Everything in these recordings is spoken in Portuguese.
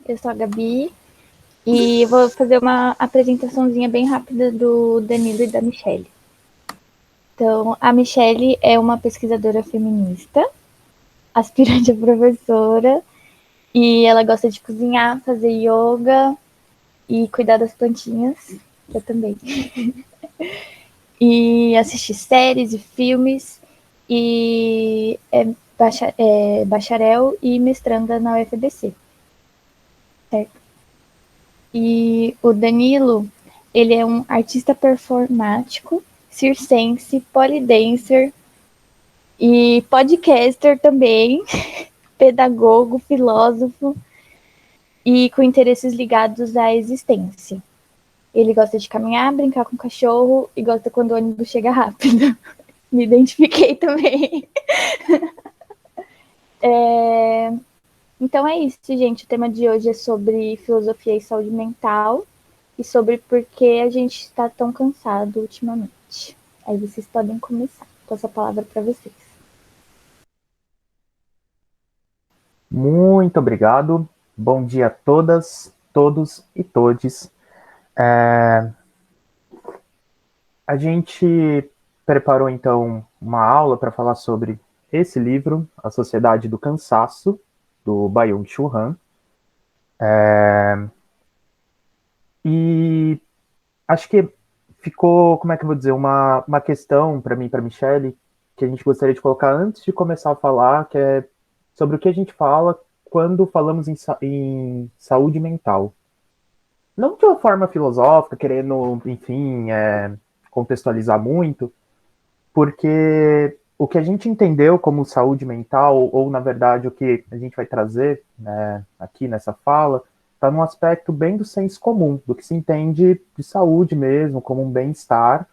Eu sou a Gabi e vou fazer uma apresentaçãozinha bem rápida do Danilo e da Michelle. Então, a Michelle é uma pesquisadora feminista, aspirante a professora, e ela gosta de cozinhar, fazer yoga e cuidar das plantinhas. Eu também. E assistir séries e filmes. E é bacharel e mestranda na UFBC. Certo? E o Danilo, ele é um artista performático, circense, polidancer e podcaster também, pedagogo, filósofo e com interesses ligados à existência. Ele gosta de caminhar, brincar com o cachorro e gosta quando o ônibus chega rápido. Me identifiquei também. Então é isso, gente. O tema de hoje é sobre filosofia e saúde mental e sobre por que a gente está tão cansado ultimamente. Aí vocês podem começar. Passo a palavra para vocês. Muito obrigado. Bom dia a todas, todos e todes. A gente preparou então uma aula para falar sobre esse livro, A Sociedade do Cansaço, do Byung-Chul Han. E acho que ficou, como é que eu vou dizer, uma questão para mim, para Michelle, que a gente gostaria de colocar antes de começar a falar, que é sobre o que a gente fala quando falamos em saúde mental. Não de uma forma filosófica, querendo, enfim, contextualizar muito, porque o que a gente entendeu como saúde mental, ou na verdade o que a gente vai trazer, né, aqui nessa fala, está num aspecto bem do senso comum, do que se entende de saúde mesmo, como um bem-estar.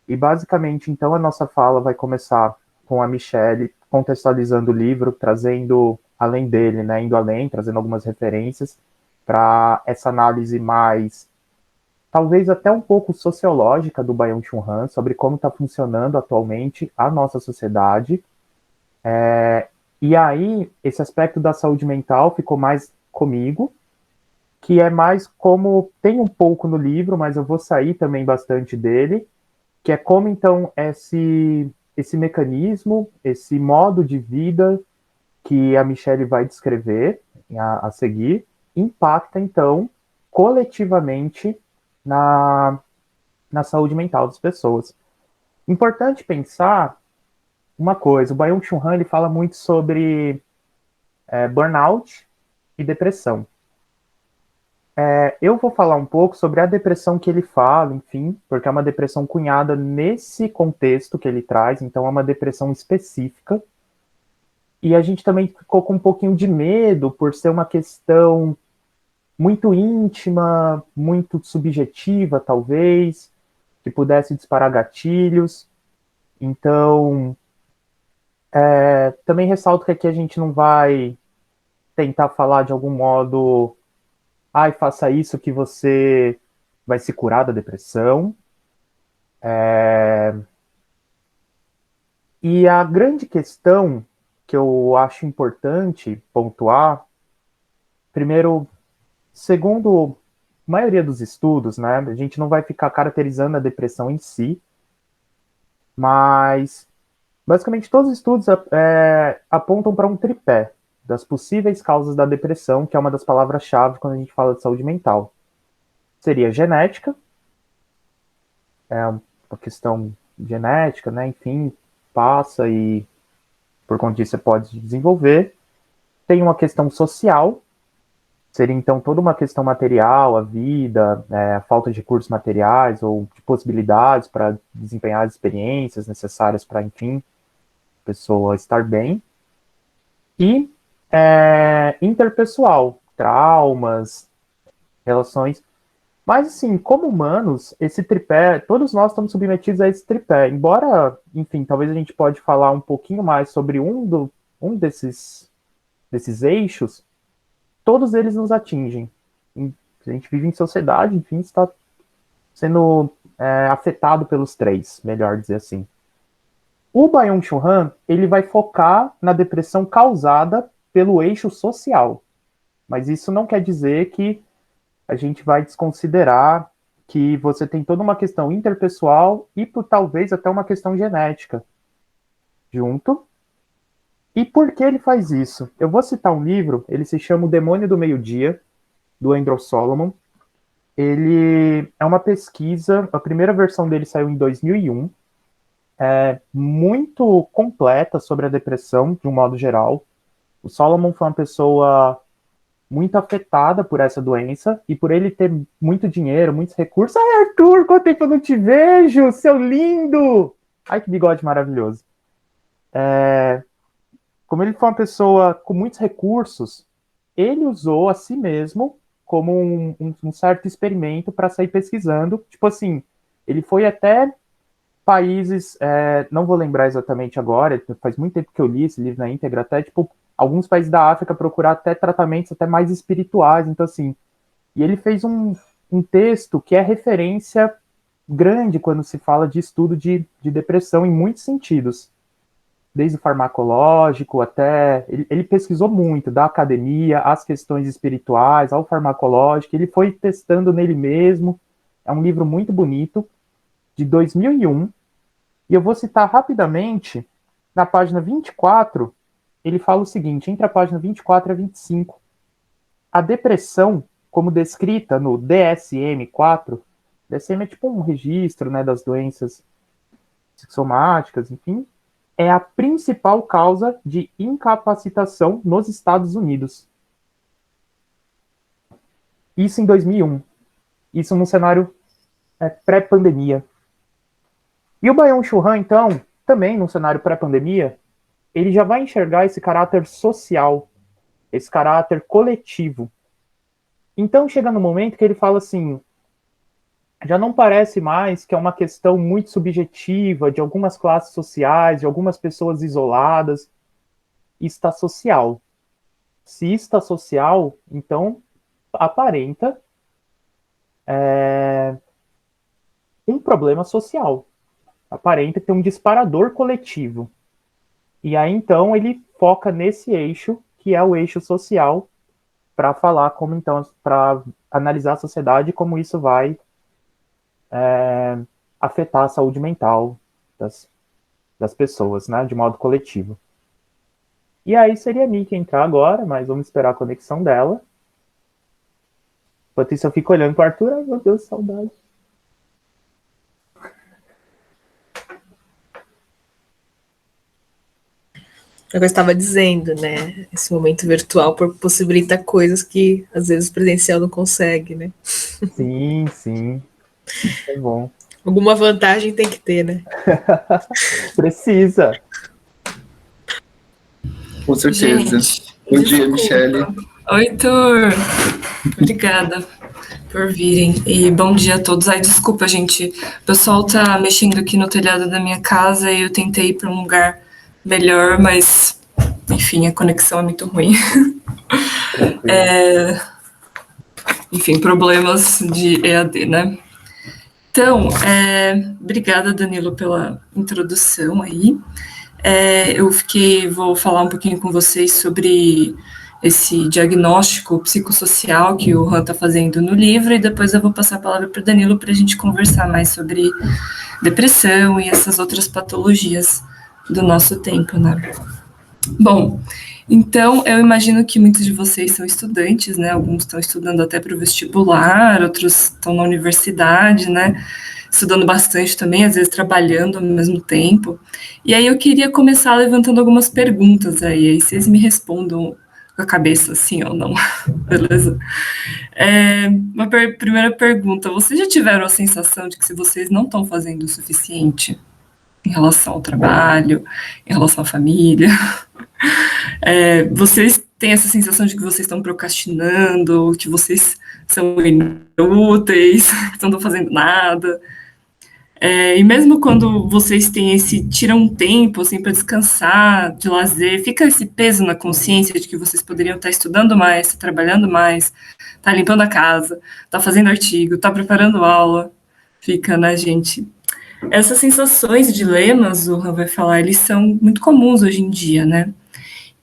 E basicamente, então, a nossa fala vai começar com a Michelle contextualizando o livro, trazendo além dele, né, indo além, trazendo algumas referências para essa análise mais, talvez até um pouco sociológica do Byung-Chul Han, sobre como está funcionando atualmente a nossa sociedade. E aí, esse aspecto da saúde mental ficou mais comigo, que é mais como, tem um pouco no livro, mas eu vou sair também bastante dele, que é como então esse mecanismo, esse modo de vida que a Michelle vai descrever a seguir, impacta então coletivamente na, na saúde mental das pessoas. Importante pensar uma coisa, o Byung-Chul Han ele fala muito sobre burnout e depressão. Eu vou falar um pouco sobre a depressão que ele fala, enfim, porque é uma depressão cunhada nesse contexto que ele traz, então é uma depressão específica. E a gente também ficou com um pouquinho de medo por ser uma questão muito íntima, muito subjetiva, talvez, que pudesse disparar gatilhos. Então, também ressalto que aqui a gente não vai tentar falar de algum modo, ai, faça isso que você vai se curar da depressão. E a grande questão que eu acho importante pontuar, primeiro, segundo a maioria dos estudos, né, a gente não vai ficar caracterizando a depressão em si, mas basicamente todos os estudos apontam para um tripé das possíveis causas da depressão, que é uma das palavras-chave quando a gente fala de saúde mental. Seria genética, é uma questão genética, né, enfim, passa e por conta disso você pode desenvolver. Tem uma questão social, seria então toda uma questão material, a vida, a falta de recursos materiais ou de possibilidades para desempenhar as experiências necessárias para, enfim, a pessoa estar bem. E interpessoal, traumas, relações. Mas, assim, como humanos, esse tripé, todos nós estamos submetidos a esse tripé. Embora, enfim, talvez a gente pode falar um pouquinho mais sobre um desses eixos, todos eles nos atingem. A gente vive em sociedade, enfim, está sendo afetado pelos três, melhor dizer assim. O Byung-Chul Han, ele vai focar na depressão causada pelo eixo social. Mas isso não quer dizer que a gente vai desconsiderar que você tem toda uma questão interpessoal e por talvez até uma questão genética junto. E por que ele faz isso? Eu vou citar um livro, ele se chama O Demônio do Meio-Dia, do Andrew Solomon. Ele é uma pesquisa, a primeira versão dele saiu em 2001, muito completa sobre a depressão, de um modo geral. O Solomon foi uma pessoa muito afetada por essa doença, e por ele ter muito dinheiro, muitos recursos. Ai, Arthur, quanto tempo eu não te vejo, seu lindo! Ai, que bigode maravilhoso. Como ele foi uma pessoa com muitos recursos, ele usou a si mesmo como um certo experimento para sair pesquisando. Tipo assim, ele foi até países, não vou lembrar exatamente agora, faz muito tempo que eu li esse livro na íntegra, até tipo, alguns países da África procurar até tratamentos até mais espirituais, então assim, e ele fez um texto que é referência grande quando se fala de estudo de depressão em muitos sentidos, desde o farmacológico até, ele pesquisou muito, da academia, as questões espirituais, ao farmacológico, ele foi testando nele mesmo, é um livro muito bonito, de 2001, e eu vou citar rapidamente, na página 24, ele fala o seguinte, entre a página 24 e a 25, a depressão, como descrita no DSM-4, DSM é tipo um registro, né, das doenças psicossomáticas, enfim, é a principal causa de incapacitação nos Estados Unidos. Isso em 2001. Isso num cenário pré-pandemia. E o Byung-Chul Han, então, também num cenário pré-pandemia, ele já vai enxergar esse caráter social, esse caráter coletivo. Então chega no momento que ele fala assim, já não parece mais que é uma questão muito subjetiva de algumas classes sociais, de algumas pessoas isoladas. Está social. Se está social, então aparenta um problema social. Aparenta ter um disparador coletivo. E aí, então, ele foca nesse eixo, que é o eixo social, para falar como, então, para analisar a sociedade e como isso vai afetar a saúde mental das pessoas, né, de modo coletivo. E aí seria a Nick entrar agora, mas vamos esperar a conexão dela. Enquanto isso, eu fico olhando para o Arthur. Ai, meu Deus, saudade. Eu estava dizendo, né? Esse momento virtual possibilita coisas que às vezes o presencial não consegue, né? Sim, sim. É bom. Alguma vantagem tem que ter, né? Precisa. Com certeza. Bom dia, Michele. Oi, Tur. Obrigada por virem. E bom dia a todos. Ai, desculpa, gente. O pessoal tá mexendo aqui no telhado da minha casa e eu tentei ir para um lugar melhor, mas, enfim, a conexão é muito ruim. Enfim, problemas de EAD, né? Então, obrigada, Danilo, pela introdução aí. Vou falar um pouquinho com vocês sobre esse diagnóstico psicossocial que o Han está fazendo no livro, e depois eu vou passar a palavra para o Danilo para a gente conversar mais sobre depressão e essas outras patologias do nosso tempo, né? Bom, então eu imagino que muitos de vocês são estudantes, né? Alguns estão estudando até para o vestibular, outros estão na universidade, né? Estudando bastante também, às vezes trabalhando ao mesmo tempo. E aí eu queria começar levantando algumas perguntas aí vocês me respondam com a cabeça, sim ou não, beleza? Primeira pergunta, vocês já tiveram a sensação de que se vocês não estão fazendo o suficiente em relação ao trabalho, em relação à família, vocês têm essa sensação de que vocês estão procrastinando, que vocês são inúteis, que não estão fazendo nada? E mesmo quando vocês tiram um tempo assim, para descansar, de lazer, fica esse peso na consciência de que vocês poderiam estar estudando mais, estar trabalhando mais, estar limpando a casa, estar fazendo artigo, estar preparando aula. Fica, né, gente? essas sensações e dilemas, o Han vai falar, eles são muito comuns hoje em dia, né?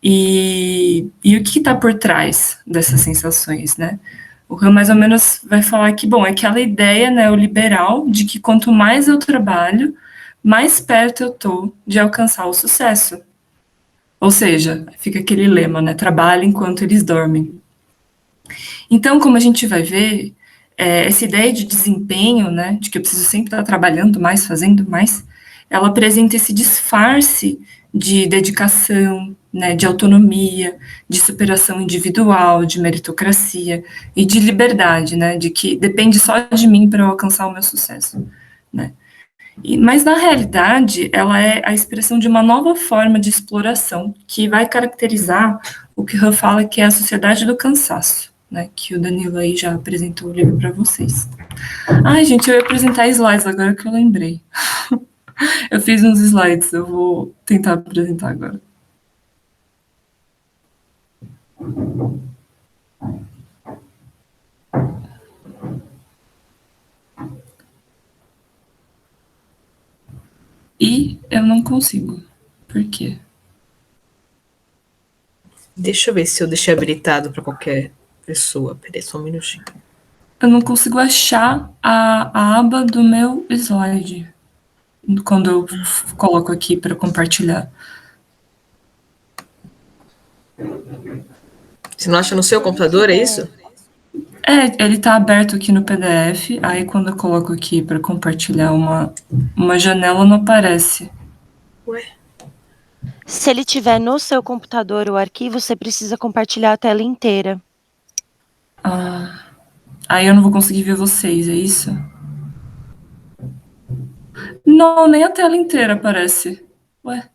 E o que está por trás dessas sensações, né? O Han mais ou menos vai falar que, bom, é aquela ideia neoliberal de que quanto mais eu trabalho, mais perto eu tô de alcançar o sucesso. Ou seja, fica aquele lema, né? Trabalha enquanto eles dormem. Então, como a gente vai ver, essa ideia de desempenho, né, de que eu preciso sempre estar trabalhando mais, fazendo mais, ela apresenta esse disfarce de dedicação, né, de autonomia, de superação individual, de meritocracia e de liberdade, né, de que depende só de mim para eu alcançar o meu sucesso, né. Mas, na realidade, ela é a expressão de uma nova forma de exploração que vai caracterizar o que Han fala que é a sociedade do cansaço, né, que o Danilo aí já apresentou o livro para vocês. Ai, gente, eu ia apresentar slides agora que eu lembrei. Eu fiz uns slides, eu vou tentar apresentar agora. E eu não consigo. Por quê? Deixa eu ver se eu deixei habilitado para qualquer pessoa. Peraí, só um minutinho. Eu não consigo achar a aba do meu slide quando eu coloco aqui para compartilhar. Você não acha no seu computador, é isso? Ele tá aberto aqui no PDF, aí quando eu coloco aqui para compartilhar uma janela, não aparece. Ué? Se ele tiver no seu computador o arquivo, você precisa compartilhar a tela inteira. Aí eu não vou conseguir ver vocês, é isso? Não, nem a tela inteira aparece. Ué?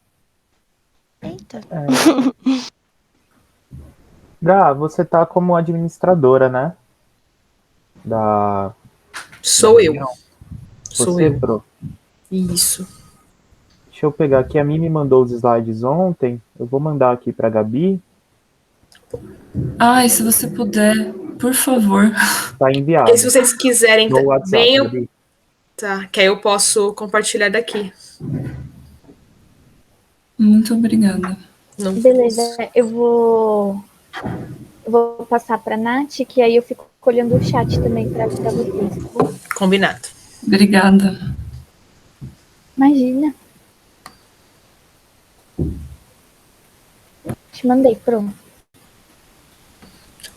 Eita. Gá, você tá como administradora, né? Sou eu. reunião. Sou Você, eu. Pro. Isso. Deixa eu pegar aqui. A Mimi mandou os slides ontem. Eu vou mandar aqui pra Gabi. Ai, se você puder, por favor. Tá enviado. E se vocês quiserem No WhatsApp, também, Gabi. tá, que aí eu posso compartilhar daqui. Muito obrigada. Não. Beleza, eu vou passar para a Nath, que aí eu fico olhando o chat também para ajudar vocês, tá bom? Combinado. Obrigada. Imagina. Te mandei, pronto.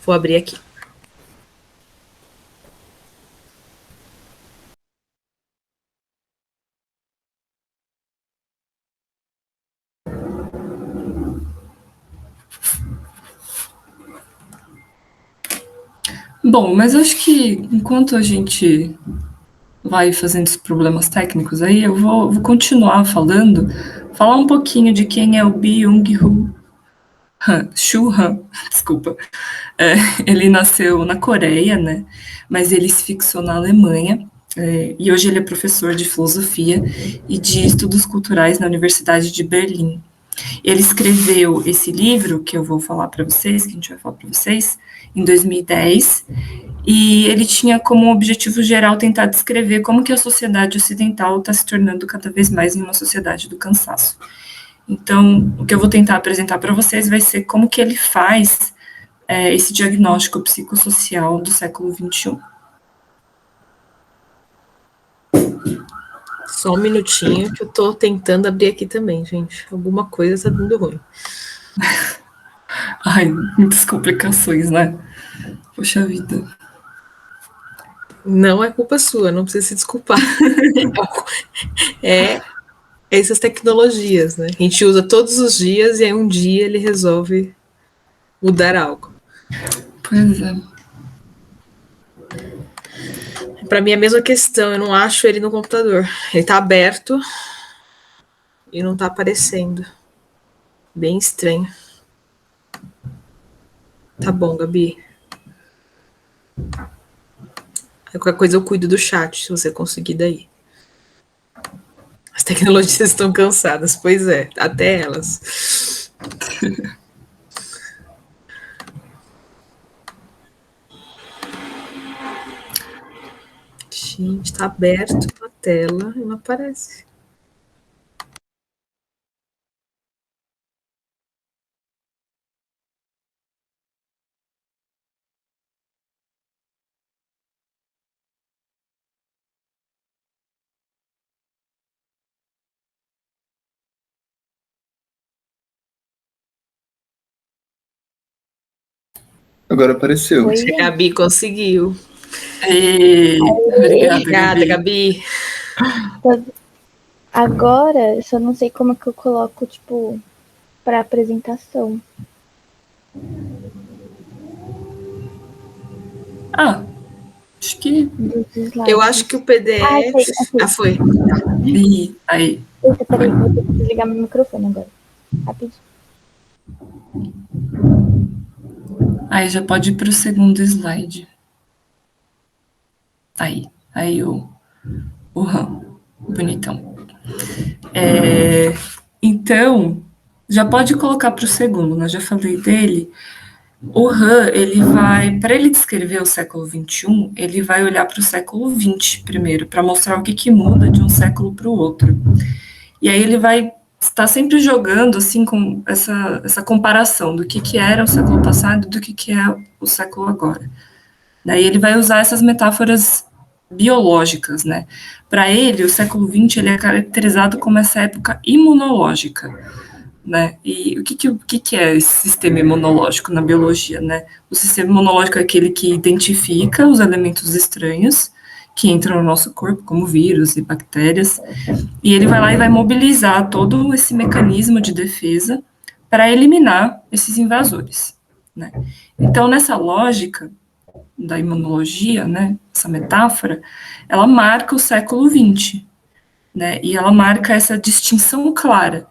Vou abrir aqui. Bom, mas acho que enquanto a gente vai fazendo os problemas técnicos aí, eu vou continuar falando, falar um pouquinho de quem é o Byung-Chul Han, Chul Han, desculpa. Ele nasceu na Coreia, né? Mas ele se fixou na Alemanha. E hoje ele é professor de filosofia e de estudos culturais na Universidade de Berlim. Ele escreveu esse livro que eu vou falar para vocês, que a gente vai falar para vocês, em 2010, e ele tinha como objetivo geral tentar descrever como que a sociedade ocidental está se tornando cada vez mais em uma sociedade do cansaço. Então, o que eu vou tentar apresentar para vocês vai ser como que ele faz esse diagnóstico psicossocial do século XXI. Só um minutinho que eu tô tentando abrir aqui também, gente. Alguma coisa tá dando ruim. Ai, muitas complicações, né? Poxa vida. Não é culpa sua, não precisa se desculpar. É essas tecnologias, né? A gente usa todos os dias e aí um dia ele resolve mudar algo. Pois é. Para mim é a mesma questão, eu não acho ele no computador. Ele tá aberto e não tá aparecendo. Bem estranho. Tá bom, Gabi. Qualquer coisa eu cuido do chat, se você conseguir daí. As tecnologias estão cansadas, pois é, até elas. Gente, tá aberto a tela e não aparece. Agora apareceu. Oi, A gente. Gabi conseguiu. Obrigada, Obrigada, Gabi. Gabi. Agora, eu só não sei como é que eu coloco, tipo, pra apresentação. Ah, acho que... Dos slides. Eu acho que o PDF... achei. foi. Aí. Eita, peraí, vou ter que desligar meu microfone agora. Rapidinho. Aí já pode ir para o segundo slide. Aí o RAM, bonitão. Então, já pode colocar para o segundo, né? Já falei dele. O Han, ele vai, para ele descrever o século XXI, ele vai olhar para o século XX primeiro, para mostrar o que muda de um século para o outro. E aí ele vai estar sempre jogando, assim, com essa comparação do que era o século passado e do que é o século agora. Daí ele vai usar essas metáforas biológicas, né? Para ele, o século XX ele é caracterizado como essa época imunológica, né? E o que é esse sistema imunológico na biologia, né? O sistema imunológico é aquele que identifica os elementos estranhos que entram no nosso corpo, como vírus e bactérias, e ele vai lá e vai mobilizar todo esse mecanismo de defesa para eliminar esses invasores, né? Então, nessa lógica da imunologia, né, essa metáfora, ela marca o século XX, né, e ela marca essa distinção clara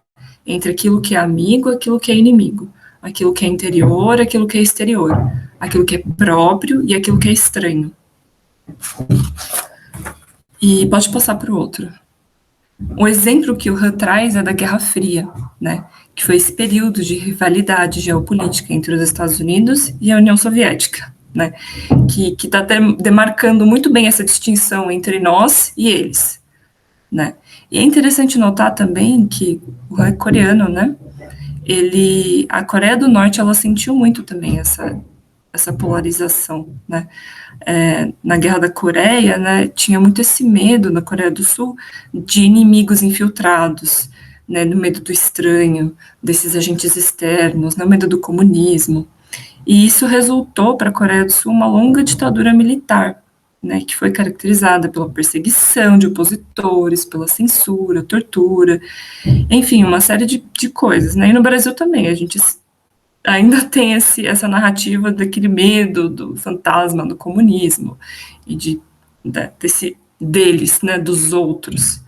entre aquilo que é amigo e aquilo que é inimigo, aquilo que é interior, aquilo que é exterior, aquilo que é próprio e aquilo que é estranho. E pode passar para o outro. Um exemplo que o Han traz é da Guerra Fria, né, que foi esse período de rivalidade geopolítica entre os Estados Unidos e a União Soviética, né, que está demarcando muito bem essa distinção entre nós e eles, né. E é interessante notar também que o Han é coreano, né, a Coreia do Norte, ela sentiu muito também essa polarização, né. Na Guerra da Coreia, né, tinha muito esse medo na Coreia do Sul de inimigos infiltrados, né, no medo do estranho, desses agentes externos, no medo do comunismo. E isso resultou para a Coreia do Sul uma longa ditadura militar, né, que foi caracterizada pela perseguição de opositores, pela censura, tortura, enfim, uma série de coisas, né. E no Brasil também, a gente ainda tem essa narrativa daquele medo do fantasma do comunismo e deles, né, dos outros.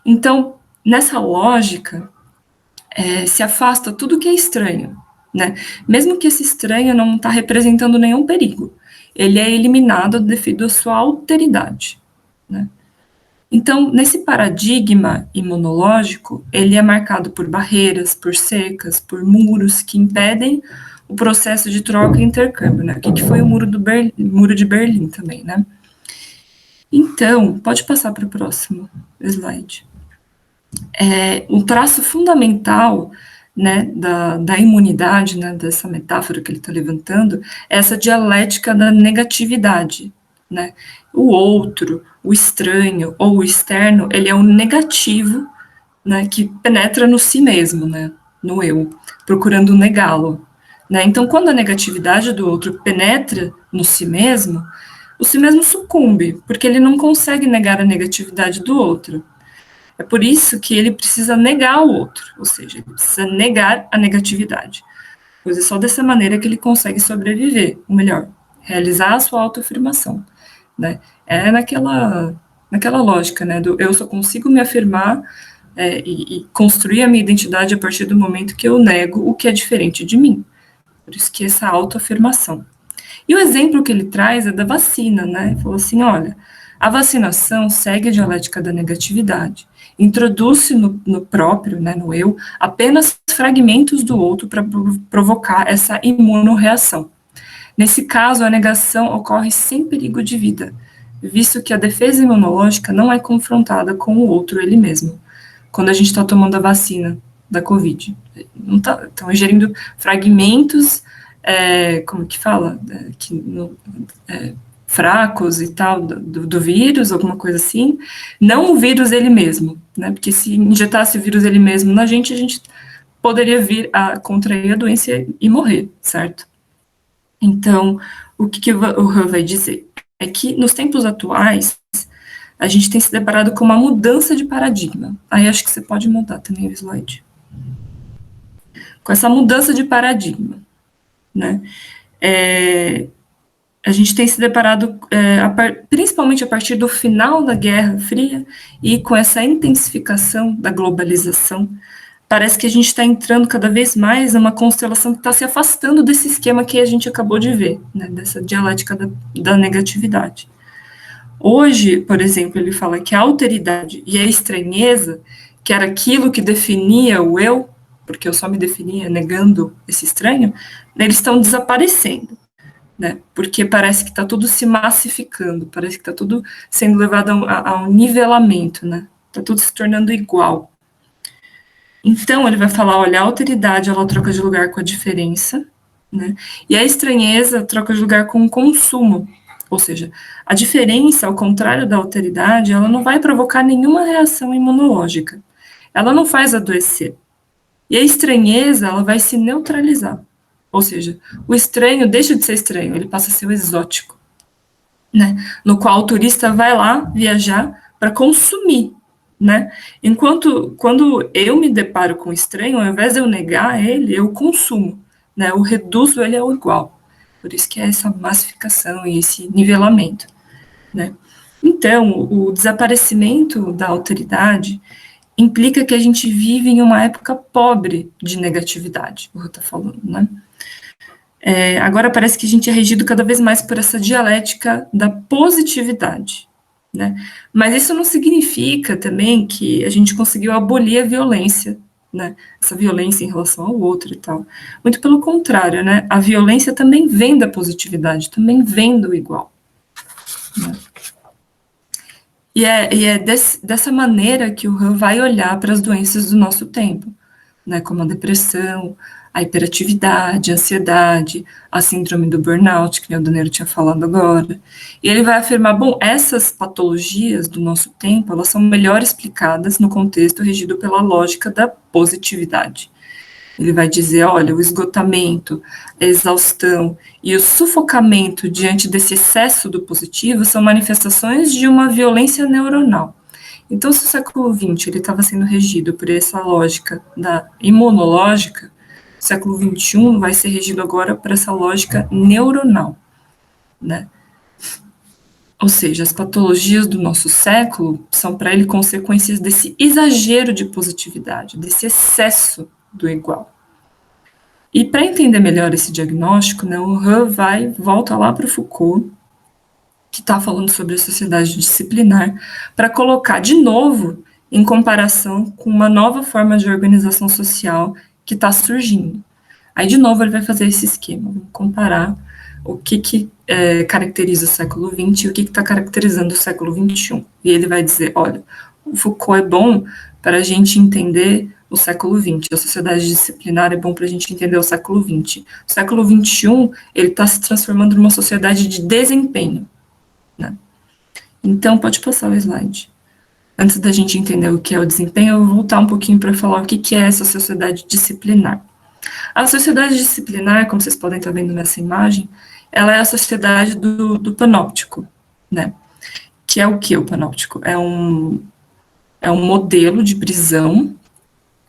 Então, nessa lógica, se afasta tudo que é estranho, né? Mesmo que esse estranho não está representando nenhum perigo, ele é eliminado devido à sua alteridade, né? Então, nesse paradigma imunológico, ele é marcado por barreiras, por cercas, por muros que impedem o processo de troca e intercâmbio, né? O que foi o muro de Berlim também, né? Então, pode passar para o próximo slide. Um traço fundamental, né, da imunidade, né, dessa metáfora que ele está levantando, é essa dialética da negatividade, né? O outro, o estranho ou o externo, ele é um negativo, né, que penetra no si mesmo, né, no eu, procurando negá-lo, né? Então, quando a negatividade do outro penetra no si mesmo, o si mesmo sucumbe, porque ele não consegue negar a negatividade do outro. É por isso que ele precisa negar o outro, ou seja, ele precisa negar a negatividade, pois é só dessa maneira que ele consegue sobreviver, ou melhor, realizar a sua autoafirmação, né? É naquela lógica, né, do eu só consigo me afirmar e construir a minha identidade a partir do momento que eu nego o que é diferente de mim. Por isso que essa autoafirmação. E o exemplo que ele traz é da vacina, né? Ele falou assim, olha, a vacinação segue a dialética da negatividade, introduz-se no próprio, né, no eu, apenas fragmentos do outro para provocar essa imunorreação. Nesse caso, a negação ocorre sem perigo de vida, visto que a defesa imunológica não é confrontada com o outro ele mesmo, quando a gente está tomando a vacina da Covid. Estão ingerindo fragmentos, como que fala? Fracos e tal, do vírus, alguma coisa assim, não o vírus ele mesmo, né? Porque se injetasse o vírus ele mesmo na gente, a gente poderia vir a contrair a doença e morrer, certo? Então, o que o Han vai dizer? É que nos tempos atuais, a gente tem se deparado com uma mudança de paradigma. Aí acho que você pode mudar também o slide. Com essa mudança de paradigma, né? A gente tem se deparado, principalmente a partir do final da Guerra Fria, e com essa intensificação da globalização, parece que a gente está entrando cada vez mais numa constelação que está se afastando desse esquema que a gente acabou de ver, né, dessa dialética da negatividade. Hoje, por exemplo, ele fala que a alteridade e a estranheza, que era aquilo que definia o eu, porque eu só me definia negando esse estranho, eles estão desaparecendo, né, porque parece que está tudo se massificando, parece que está tudo sendo levado a um nivelamento, né, está tudo se tornando igual. Então, ele vai falar, olha, a alteridade, ela troca de lugar com a diferença, né, e a estranheza troca de lugar com o consumo, ou seja, a diferença, ao contrário da alteridade, ela não vai provocar nenhuma reação imunológica, ela não faz adoecer, e a estranheza, ela vai se neutralizar, ou seja, o estranho deixa de ser estranho, ele passa a ser o exótico, né, no qual o turista vai lá viajar para consumir, né? Enquanto, quando eu me deparo com o estranho, ao invés de eu negar ele, eu consumo, né? Eu reduzo ele ao igual. Por isso que é essa massificação e esse nivelamento, né? Então, o desaparecimento da alteridade implica que a gente vive em uma época pobre de negatividade, o que eu estou falando, né? Agora parece que a gente é regido cada vez mais por essa dialética da positividade, né? Mas isso não significa também que a gente conseguiu abolir a violência, né? Essa violência em relação ao outro e tal. Muito pelo contrário, né? A violência também vem da positividade, também vem do igual, né? E é dessa maneira que o Han vai olhar para as doenças do nosso tempo, né? Como a depressão, a hiperatividade, a ansiedade, a síndrome do burnout, que o Danilo tinha falado agora. E ele vai afirmar, bom, essas patologias do nosso tempo, elas são melhor explicadas no contexto regido pela lógica da positividade. Ele vai dizer, olha, o esgotamento, a exaustão e o sufocamento diante desse excesso do positivo são manifestações de uma violência neuronal. Então, se o século XX estava sendo regido por essa lógica da imunológica, o século XXI vai ser regido agora por essa lógica neuronal, né? Ou seja, as patologias do nosso século são para ele consequências desse exagero de positividade, desse excesso do igual. E para entender melhor esse diagnóstico, né, o Han volta lá para o Foucault, que está falando sobre a sociedade disciplinar, para colocar de novo em comparação com uma nova forma de organização social que está surgindo. Aí, de novo, ele vai fazer esse esquema, comparar o que caracteriza o século XX e o que está caracterizando o século XXI. E ele vai dizer, olha, o Foucault é bom para a gente entender o século XX, a sociedade disciplinar é bom para a gente entender o século XX. O século XXI, ele está se transformando numa sociedade de desempenho, né? Então, pode passar o slide. Antes da gente entender o que é o desempenho, eu vou voltar um pouquinho para falar o que é essa sociedade disciplinar. A sociedade disciplinar, como vocês podem estar vendo nessa imagem, ela é a sociedade do panóptico, né? Que é o que o panóptico? É um modelo de prisão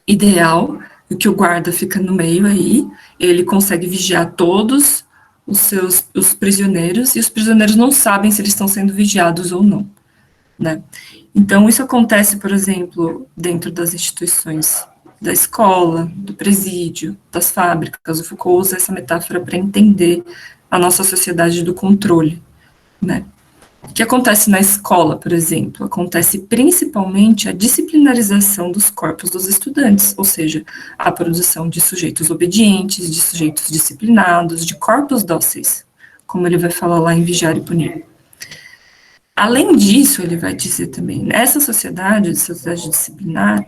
ideal, em que o guarda fica no meio aí, ele consegue vigiar todos os prisioneiros, e os prisioneiros não sabem se eles estão sendo vigiados ou não, né? Então, isso acontece, por exemplo, dentro das instituições da escola, do presídio, das fábricas. O Foucault usa essa metáfora para entender a nossa sociedade do controle, né? O que acontece na escola, por exemplo? Acontece principalmente a disciplinarização dos corpos dos estudantes, ou seja, a produção de sujeitos obedientes, de sujeitos disciplinados, de corpos dóceis, como ele vai falar lá em Vigiar e Punir. Além disso, ele vai dizer também, nessa sociedade disciplinar,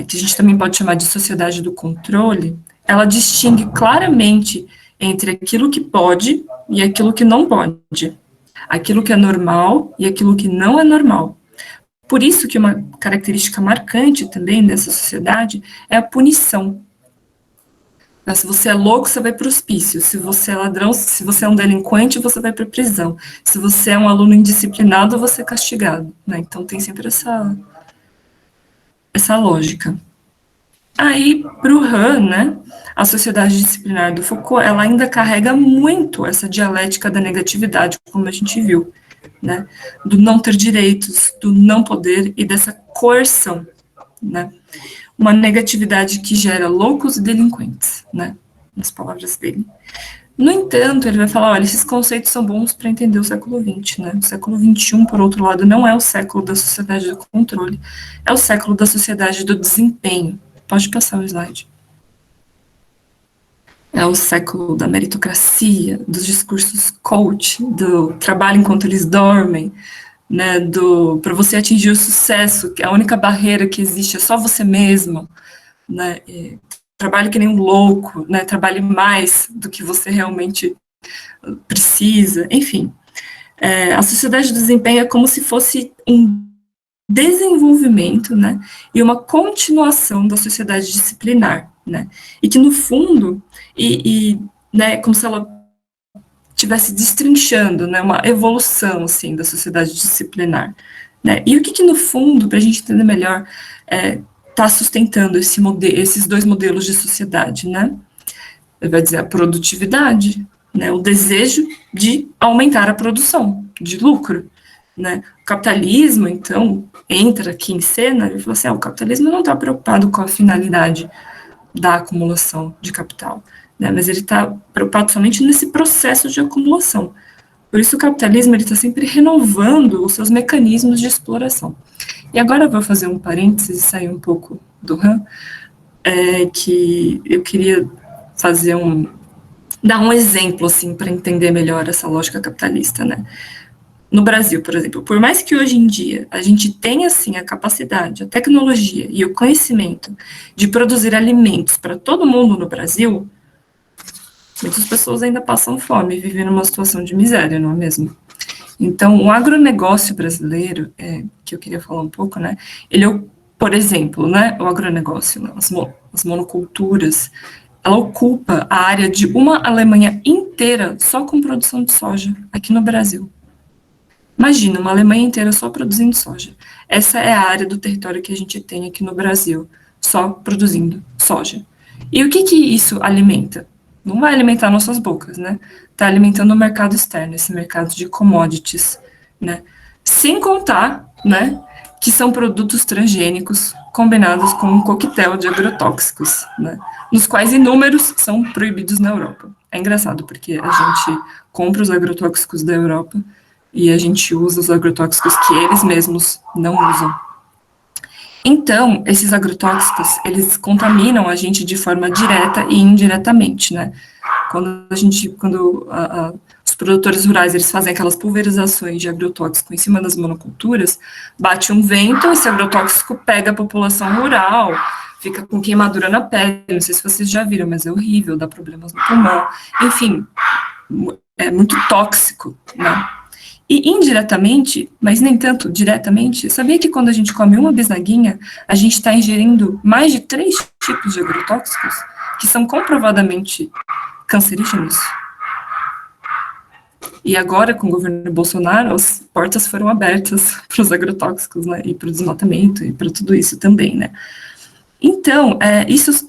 que a gente também pode chamar de sociedade do controle, ela distingue claramente entre aquilo que pode e aquilo que não pode, aquilo que é normal e aquilo que não é normal. Por isso que uma característica marcante também dessa sociedade é a punição. Se você é louco, você vai para o hospício. Se você é ladrão, se você é um delinquente, você vai para a prisão. Se você é um aluno indisciplinado, você é castigado. Né? Então tem sempre essa lógica. Aí, para o Han, né, a sociedade disciplinar do Foucault, ela ainda carrega muito essa dialética da negatividade, como a gente viu, né, do não ter direitos, do não poder e dessa coerção, né, uma negatividade que gera loucos e delinquentes, né, nas palavras dele. No entanto, ele vai falar, olha, esses conceitos são bons para entender o século XX, né? O século XXI, por outro lado, não é o século da sociedade do controle, é o século da sociedade do desempenho. Pode passar o slide. É o século da meritocracia, dos discursos coach, do trabalho enquanto eles dormem, né? Para você atingir o sucesso, que a única barreira que existe é só você mesmo, né? Trabalhe que nem um louco, né? Trabalhe mais do que você realmente precisa, enfim. A sociedade do desempenho é como se fosse um desenvolvimento, né? E uma continuação da sociedade disciplinar, né? E que, no fundo, né, como se ela estivesse destrinchando, né? Uma evolução, assim, da sociedade disciplinar, né? E o que no fundo, para a gente entender melhor, está sustentando esses dois modelos de sociedade, né? Ele vai dizer a produtividade, né, o desejo de aumentar a produção, de lucro, né? O capitalismo, então, entra aqui em cena e fala assim, o capitalismo não está preocupado com a finalidade da acumulação de capital, né, mas ele está preocupado somente nesse processo de acumulação. Por isso o capitalismo está sempre renovando os seus mecanismos de exploração. E agora eu vou fazer um parênteses e sair um pouco do Han, que eu queria dar um exemplo, assim, para entender melhor essa lógica capitalista, né? No Brasil, por exemplo, por mais que hoje em dia a gente tenha, assim, a capacidade, a tecnologia e o conhecimento de produzir alimentos para todo mundo no Brasil, muitas pessoas ainda passam fome e vivem numa situação de miséria, não é mesmo? Então, o agronegócio brasileiro, que eu queria falar um pouco, né, ele, por exemplo, né, o agronegócio, né, as monoculturas, ela ocupa a área de uma Alemanha inteira só com produção de soja, aqui no Brasil. Imagina, uma Alemanha inteira só produzindo soja. Essa é a área do território que a gente tem aqui no Brasil, só produzindo soja. E o que isso alimenta? Não vai alimentar nossas bocas, né? Está alimentando o mercado externo, esse mercado de commodities, né? Sem contar, né, que são produtos transgênicos combinados com um coquetel de agrotóxicos, né, nos quais inúmeros são proibidos na Europa. É engraçado, porque a gente compra os agrotóxicos da Europa e a gente usa os agrotóxicos que eles mesmos não usam. Então, esses agrotóxicos, eles contaminam a gente de forma direta e indiretamente, né? Quando os produtores rurais, eles fazem aquelas pulverizações de agrotóxico em cima das monoculturas, bate um vento, esse agrotóxico pega a população rural, fica com queimadura na pele, não sei se vocês já viram, mas é horrível, dá problemas no pulmão, enfim, é muito tóxico, né? E indiretamente, mas nem tanto diretamente, sabia que quando a gente come uma bisnaguinha, a gente está ingerindo mais de 3 tipos de agrotóxicos que são comprovadamente cancerígenos? E agora, com o governo Bolsonaro, as portas foram abertas para os agrotóxicos, né, e para o desmatamento, e para tudo isso também, né. Então,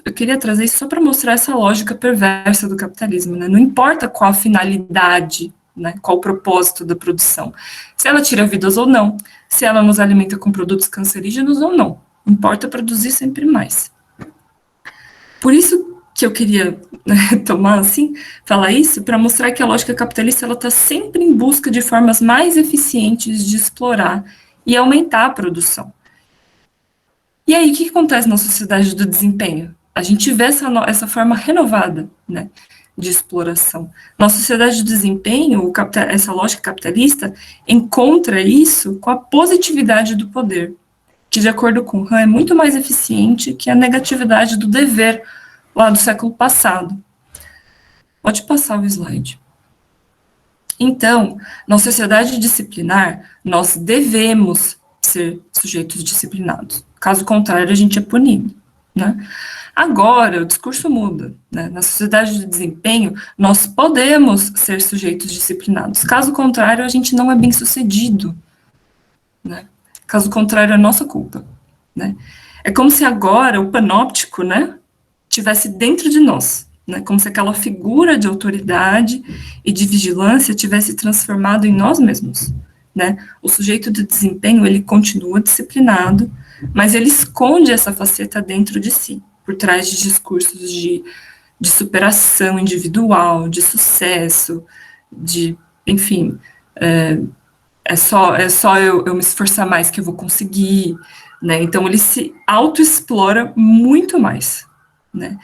eu queria trazer isso só para mostrar essa lógica perversa do capitalismo, né, não importa qual a finalidade, né, qual o propósito da produção, se ela tira vidas ou não, se ela nos alimenta com produtos cancerígenos ou não, importa produzir sempre mais. Por isso que eu queria, né, falar isso, para mostrar que a lógica capitalista está sempre em busca de formas mais eficientes de explorar e aumentar a produção. E aí, o que acontece na sociedade do desempenho? A gente vê essa forma renovada, né, de exploração. Na sociedade de desempenho, essa lógica capitalista encontra isso com a positividade do poder, que, de acordo com Han, é muito mais eficiente que a negatividade do dever lá do século passado. Pode passar o slide. Então, na sociedade disciplinar, nós devemos ser sujeitos disciplinados. Caso contrário, a gente é punido, né? Agora, o discurso muda, né? Na sociedade de desempenho, nós podemos ser sujeitos disciplinados. Caso contrário, a gente não é bem-sucedido, né? Caso contrário, é nossa culpa, né? É como se agora o panóptico, né, tivesse dentro de nós, né? Como se aquela figura de autoridade e de vigilância tivesse transformado em nós mesmos, né? O sujeito de desempenho, ele continua disciplinado, mas ele esconde essa faceta dentro de si, por trás de discursos de superação individual, de sucesso, enfim, é só eu me esforçar mais que eu vou conseguir, né? Então ele se autoexplora muito mais, né?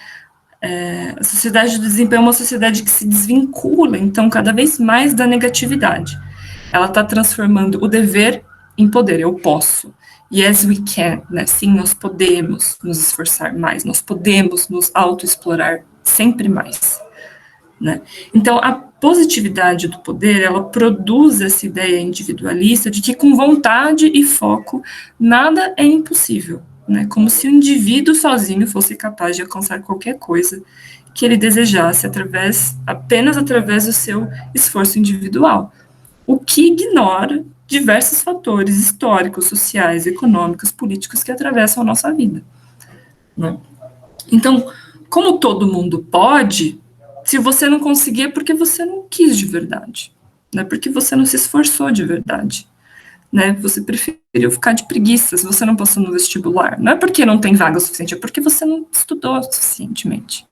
A sociedade do desempenho é uma sociedade que se desvincula, então, cada vez mais da negatividade. Ela está transformando o dever em poder, eu posso. Yes, we can, né? Sim, nós podemos nos esforçar mais, nós podemos nos autoexplorar sempre mais, né? Então, a positividade do poder, ela produz essa ideia individualista de que com vontade e foco, nada é impossível, né? Como se o indivíduo sozinho fosse capaz de alcançar qualquer coisa que ele desejasse apenas através do seu esforço individual, o que ignora diversos fatores históricos, sociais, econômicos, políticos que atravessam a nossa vida, né? Então, como todo mundo pode, se você não conseguir é porque você não quis de verdade, não é porque você não se esforçou de verdade, né? Você preferiu ficar de preguiça se você não passou no vestibular. Não é porque não tem vaga o suficiente, é porque você não estudou suficientemente,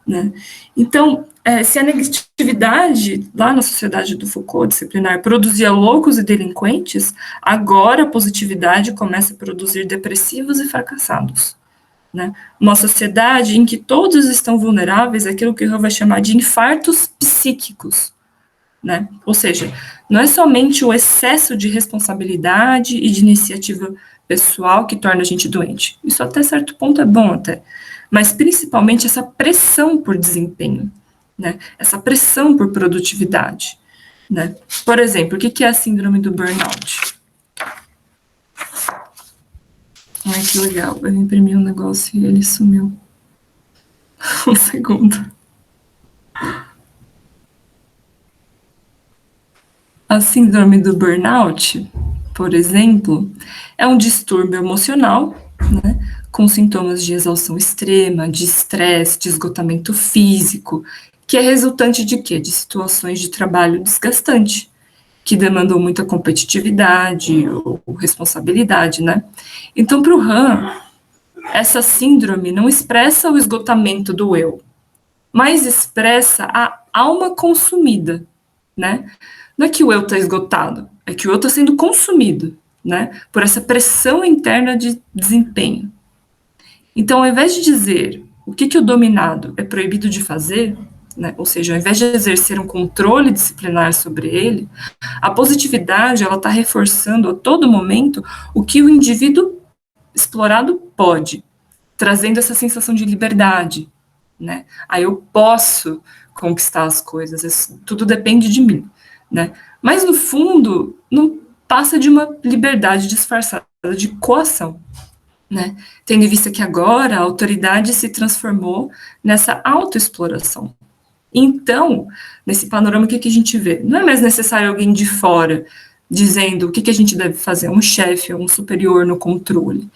né? Então, se a negatividade lá na sociedade do Foucault disciplinar produzia loucos e delinquentes, agora a positividade começa a produzir depressivos e fracassados, né? Uma sociedade em que todos estão vulneráveis àquilo que eu vou chamar de infartos psíquicos, né? Ou seja, não é somente o excesso de responsabilidade e de iniciativa pessoal que torna a gente doente. Isso até certo ponto é bom até, mas principalmente essa pressão por desempenho, né? Essa pressão por produtividade, né? Por exemplo, o que é a síndrome do burnout? Ai, que legal, eu imprimi um negócio e ele sumiu. Um segundo. A síndrome do burnout, por exemplo, é um distúrbio emocional, né, com sintomas de exaustão extrema, de estresse, de esgotamento físico, que é resultante de quê? De situações de trabalho desgastante, que demandam muita competitividade ou responsabilidade, né? Então, para o Han, essa síndrome não expressa o esgotamento do eu, mas expressa a alma consumida, né? Não é que o eu está esgotado, é que o eu está sendo consumido, né? Por essa pressão interna de desempenho. Então, ao invés de dizer o que o dominado é proibido de fazer, né, ou seja, ao invés de exercer um controle disciplinar sobre ele, a positividade ela está reforçando a todo momento o que o indivíduo explorado pode, trazendo essa sensação de liberdade, né? Aí eu posso conquistar as coisas, tudo depende de mim, né? Mas no fundo não passa de uma liberdade disfarçada de coação, né? Tendo em vista que agora a autoridade se transformou nessa autoexploração. Então, nesse panorama, o que a gente vê? Não é mais necessário alguém de fora dizendo o que a gente deve fazer, um chefe ou um superior no controle,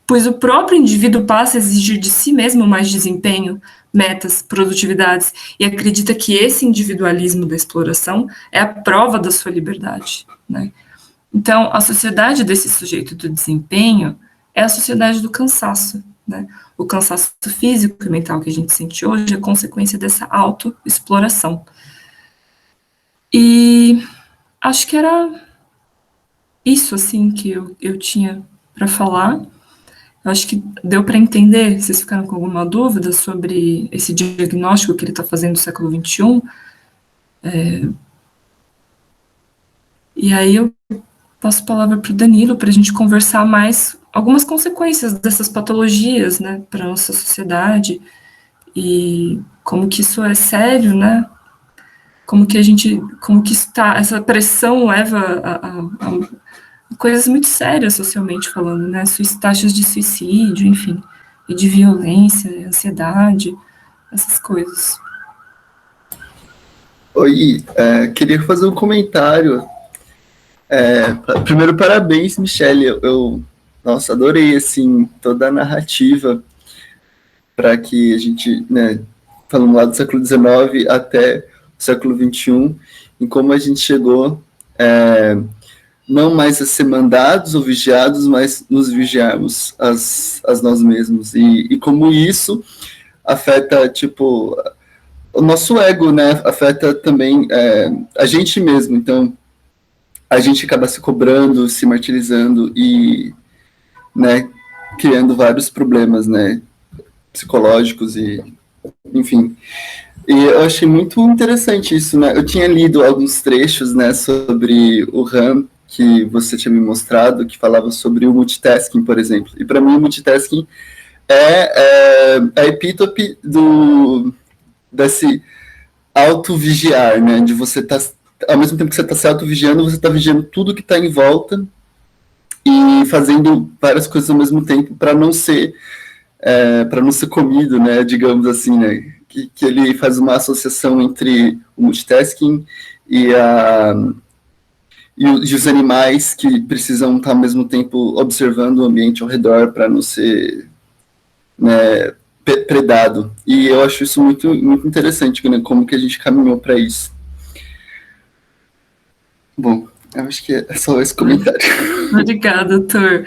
pois o próprio indivíduo passa a exigir de si mesmo mais desempenho, metas, produtividades, e acredita que esse individualismo da exploração é a prova da sua liberdade, né? Então, a sociedade desse sujeito do desempenho é a sociedade do cansaço, né? O cansaço físico e mental que a gente sente hoje é consequência dessa autoexploração. E acho que era isso, assim, que eu tinha para falar. Eu acho que deu para entender. Vocês ficaram com alguma dúvida sobre esse diagnóstico que ele está fazendo do século XXI? E aí eu passo a palavra para o Danilo para a gente conversar mais algumas consequências dessas patologias, né, para a nossa sociedade e como que isso é sério, né? Como que essa pressão leva a coisas muito sérias socialmente falando, né? Taxas de suicídio, enfim, e de violência, ansiedade, essas coisas. Oi, queria fazer um comentário. Primeiro, parabéns, Michele. Nossa, adorei, assim, toda a narrativa para que a gente, né, falando lá do século XIX até o século XXI, em como a gente chegou, não mais a ser mandados ou vigiados, mas nos vigiarmos as nós mesmos. E como isso afeta, tipo, o nosso ego, né? Afeta também a gente mesmo. Então, a gente acaba se cobrando, se martirizando e, né, criando vários problemas, né, psicológicos e, enfim. E eu achei muito interessante isso, né? Eu tinha lido alguns trechos, né, sobre o RAM que você tinha me mostrado, que falava sobre o multitasking, por exemplo. E para mim, o multitasking é a epítope desse auto-vigiar, né? De você estar, ao mesmo tempo que você está se auto-vigiando, você está vigiando tudo que está em volta e fazendo várias coisas ao mesmo tempo para não ser comido, né? Digamos assim, né? Que ele faz uma associação entre o multitasking e os animais que precisam estar ao mesmo tempo observando o ambiente ao redor para não ser, né, predado. E eu acho isso muito, muito interessante, né, como que a gente caminhou para isso. Bom, eu acho que é só esse comentário. Obrigada, doutor.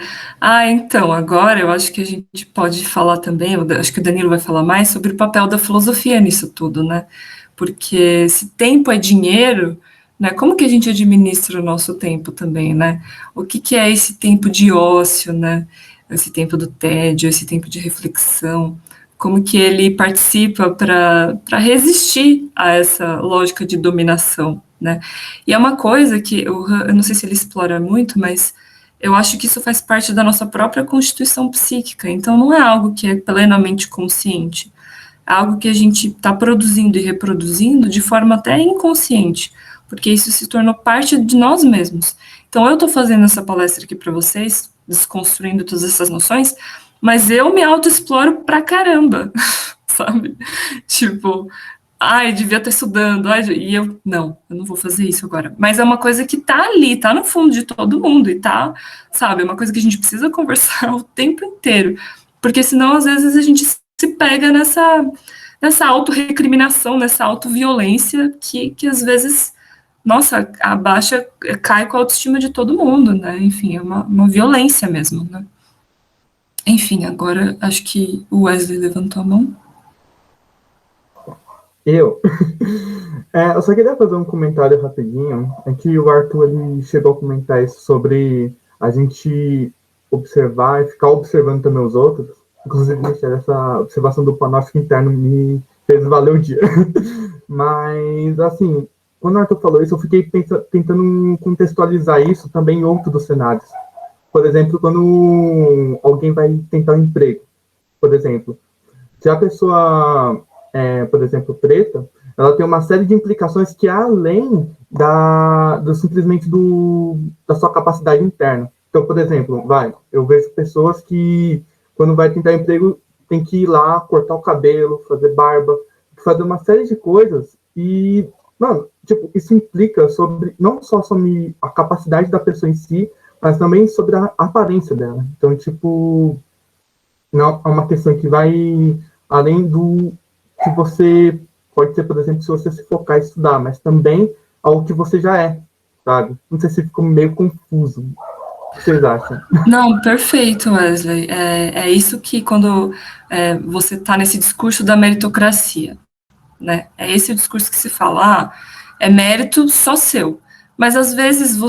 Então, agora eu acho que a gente pode falar também, acho que o Danilo vai falar mais sobre o papel da filosofia nisso tudo, né? Porque se tempo é dinheiro, né, como que a gente administra o nosso tempo também, né? O que é esse tempo de ócio, né? Esse tempo do tédio, esse tempo de reflexão, como que ele participa para resistir a essa lógica de dominação, né? E é uma coisa que eu não sei se ele explora muito, mas eu acho que isso faz parte da nossa própria constituição psíquica, então não é algo que é plenamente consciente, é algo que a gente está produzindo e reproduzindo de forma até inconsciente, porque isso se tornou parte de nós mesmos. Então eu estou fazendo essa palestra aqui para vocês, desconstruindo todas essas noções, mas eu me autoexploro pra caramba, sabe? Tipo, devia estar estudando, e eu não vou fazer isso agora. Mas é uma coisa que tá ali, tá no fundo de todo mundo, e tá, sabe, é uma coisa que a gente precisa conversar o tempo inteiro, porque senão, às vezes, a gente se pega nessa autorrecriminação, nessa autoviolência, que às vezes, nossa, cai com a autoestima de todo mundo, né? Enfim, é uma violência mesmo, né? Enfim, agora acho que o Wesley levantou a mão. Eu só queria fazer um comentário rapidinho. É que o Arthur ele chegou a comentar isso sobre a gente observar e ficar observando também os outros. Inclusive, essa observação do panóptico interno me fez valer o dia. Mas, assim, quando o Arthur falou isso, eu fiquei tentando contextualizar isso também em outros cenários. Por exemplo, quando alguém vai tentar um emprego, por exemplo, se a pessoa por exemplo, preta, ela tem uma série de implicações que é além simplesmente da sua capacidade interna. Então, por exemplo, eu vejo pessoas que, quando vai tentar emprego, tem que ir lá, cortar o cabelo, fazer barba, fazer uma série de coisas e, mano, tipo, isso implica não só sobre a capacidade da pessoa em si, mas também sobre a aparência dela. Então, tipo, não é uma questão que vai além do que você pode ser, por exemplo, se você se focar em estudar, mas também ao que você já é, sabe? Não sei se ficou meio confuso. O que vocês acham? Não, perfeito, Wesley. É isso que quando você está nesse discurso da meritocracia, né? É esse o discurso que se fala, é mérito só seu. Mas, às vezes,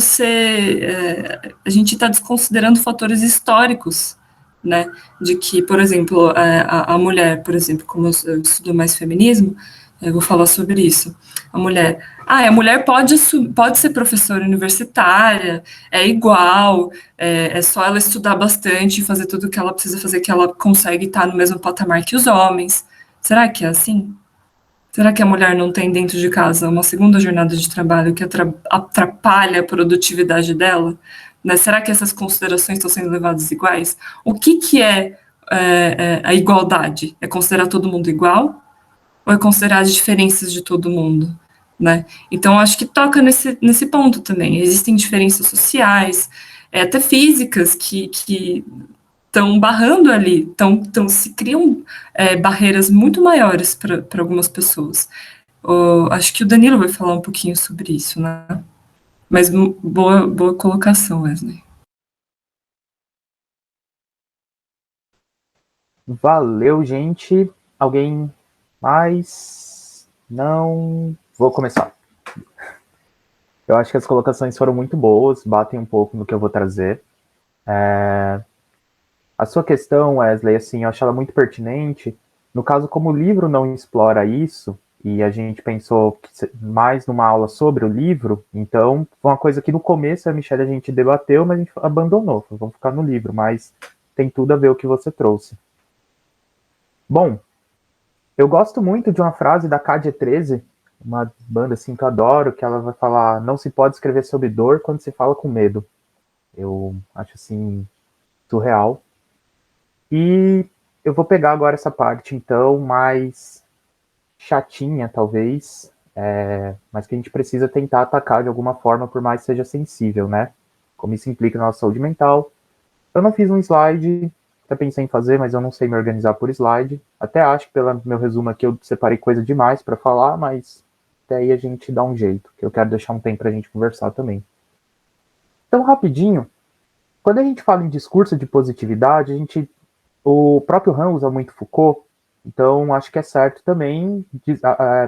a gente está desconsiderando fatores históricos né? De que, por exemplo, a mulher, por exemplo, como eu estudo mais feminismo, eu vou falar sobre isso. A mulher pode ser professora universitária, é igual, é só ela estudar bastante e fazer tudo o que ela precisa fazer, que ela consegue estar no mesmo patamar que os homens. Será que é assim? Será que a mulher não tem dentro de casa uma segunda jornada de trabalho que atrapalha a produtividade dela? Né? Será que essas considerações estão sendo levadas iguais? O que é a igualdade? É considerar todo mundo igual? Ou é considerar as diferenças de todo mundo? Né? Então, acho que toca nesse ponto também. Existem diferenças sociais, até físicas, que estão barrando ali, se criam barreiras muito maiores para algumas pessoas. Acho que o Danilo vai falar um pouquinho sobre isso, né? Mas boa colocação, Wesley. Valeu, gente. Alguém mais? Não. Vou começar. Eu acho que as colocações foram muito boas, batem um pouco no que eu vou trazer. A sua questão, Wesley, assim, eu acho ela muito pertinente. No caso, como o livro não explora isso, e a gente pensou mais numa aula sobre o livro, então foi uma coisa que no começo a Michelle a gente debateu, mas a gente abandonou. Vamos ficar no livro, mas tem tudo a ver com o que você trouxe. Bom, eu gosto muito de uma frase da KG13, uma banda assim que eu adoro, que ela vai falar: não se pode escrever sobre dor quando se fala com medo. Eu acho assim surreal. E eu vou pegar agora essa parte então mais chatinha, talvez, mas que a gente precisa tentar atacar de alguma forma, por mais que seja sensível, né? Como isso implica na nossa saúde mental. Eu não fiz um slide, até pensei em fazer, mas eu não sei me organizar por slide. Até acho que pelo meu resumo aqui eu separei coisa demais para falar, mas até aí a gente dá um jeito, que eu quero deixar um tempo para a gente conversar também. Então, rapidinho, quando a gente fala em discurso de positividade, o próprio Han usa muito Foucault, então acho que é certo também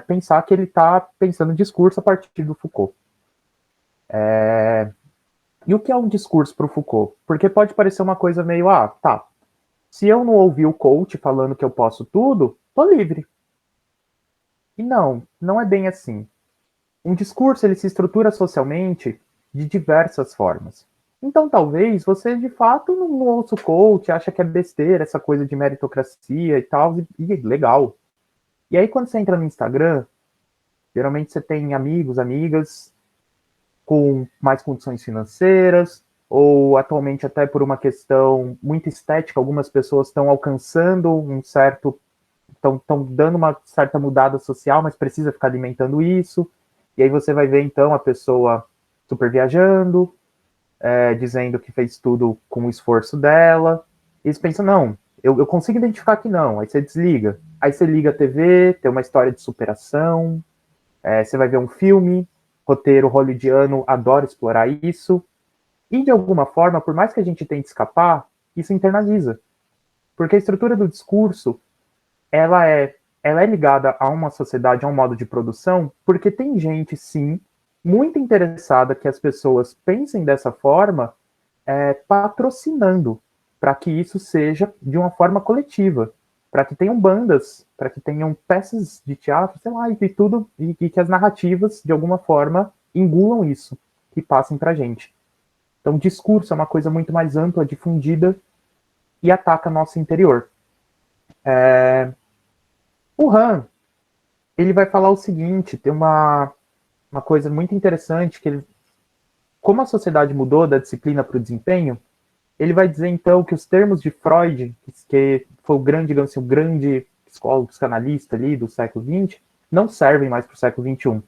pensar que ele está pensando discurso a partir do Foucault. E o que é um discurso para o Foucault? Porque pode parecer uma coisa meio, tá, se eu não ouvir o coach falando que eu posso tudo, tô livre. E não é bem assim. Um discurso ele se estrutura socialmente de diversas formas. Então, talvez você de fato não ouça o coach, acha que é besteira essa coisa de meritocracia e tal, e legal. E aí, quando você entra no Instagram, geralmente você tem amigos, amigas com mais condições financeiras, ou atualmente até por uma questão muito estética, algumas pessoas estão alcançando estão dando uma certa mudada social, mas precisa ficar alimentando isso. E aí você vai ver, então, a pessoa super viajando, dizendo que fez tudo com o esforço dela. E você pensa, não, eu consigo identificar que não. Aí você desliga. Aí você liga a TV, tem uma história de superação, você vai ver um filme, roteiro hollywoodiano adora explorar isso. E, de alguma forma, por mais que a gente tente escapar, isso internaliza. Porque a estrutura do discurso, ela é ligada a uma sociedade, a um modo de produção, porque tem gente, sim, muito interessada que as pessoas pensem dessa forma, patrocinando para que isso seja de uma forma coletiva, para que tenham bandas, para que tenham peças de teatro, sei lá, e tudo, e que as narrativas, de alguma forma, engulam isso, que passem para a gente. Então, discurso é uma coisa muito mais ampla, difundida, e ataca nosso interior. O Han, ele vai falar o seguinte, tem uma coisa muito interessante, que como a sociedade mudou da disciplina para o desempenho, ele vai dizer, então, que os termos de Freud, que foi o grande, digamos assim, o grande psicólogo, psicanalista ali do século XX, não servem mais para o século XXI.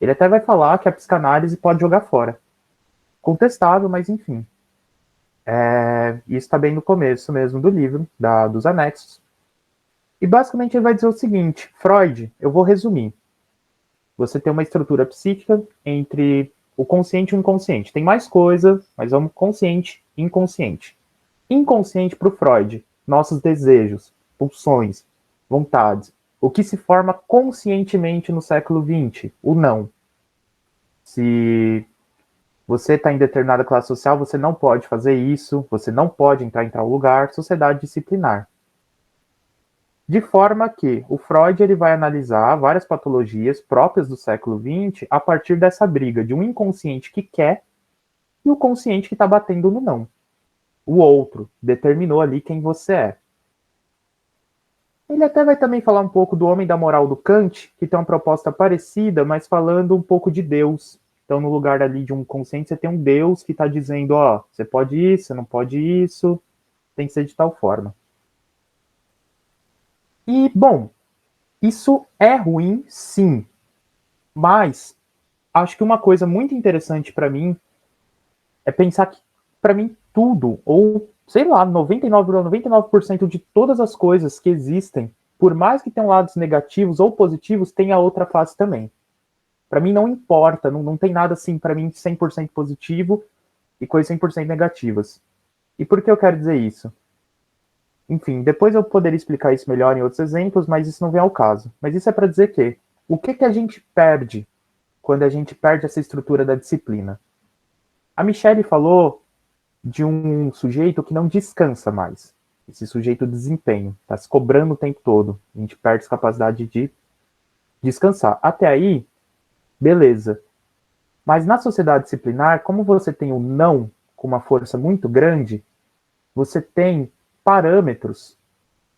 Ele até vai falar que a psicanálise pode jogar fora. Contestável, mas enfim. Isso está bem no começo mesmo do livro, dos anexos. E basicamente ele vai dizer o seguinte, Freud, eu vou resumir. Você tem uma estrutura psíquica entre o consciente e o inconsciente. Tem mais coisa, mas vamos consciente e inconsciente. Inconsciente para o Freud, nossos desejos, pulsões, vontades. O que se forma conscientemente no século XX? O não. Se Você está em determinada classe social, você não pode fazer isso, você não pode entrar em tal lugar, sociedade disciplinar. De forma que o Freud ele vai analisar várias patologias próprias do século XX a partir dessa briga de um inconsciente que quer e o consciente que está batendo no não. O outro determinou ali quem você é. Ele até vai também falar um pouco do homem da moral do Kant, que tem uma proposta parecida, mas falando um pouco de Deus. Então, no lugar ali de um consciente, você tem um Deus que está dizendo, ó, você pode isso, você não pode isso, tem que ser de tal forma. E, bom, isso é ruim, sim. Mas, acho que uma coisa muito interessante para mim é pensar que, para mim, tudo, ou, sei lá, 99,99% de todas as coisas que existem, por mais que tenham lados negativos ou positivos, tem a outra face também. Para mim não importa, não tem nada assim, para mim, 100% positivo e coisas 100% negativas. E por que eu quero dizer isso? Enfim, depois eu poderia explicar isso melhor em outros exemplos, mas isso não vem ao caso. Mas isso é para dizer que o que a gente perde quando a gente perde essa estrutura da disciplina? A Michelle falou de um sujeito que não descansa mais. Esse sujeito de desempenho, está se cobrando o tempo todo. A gente perde a capacidade de descansar. Até aí, beleza. Mas na sociedade disciplinar, como você tem o não com uma força muito grande, você tem parâmetros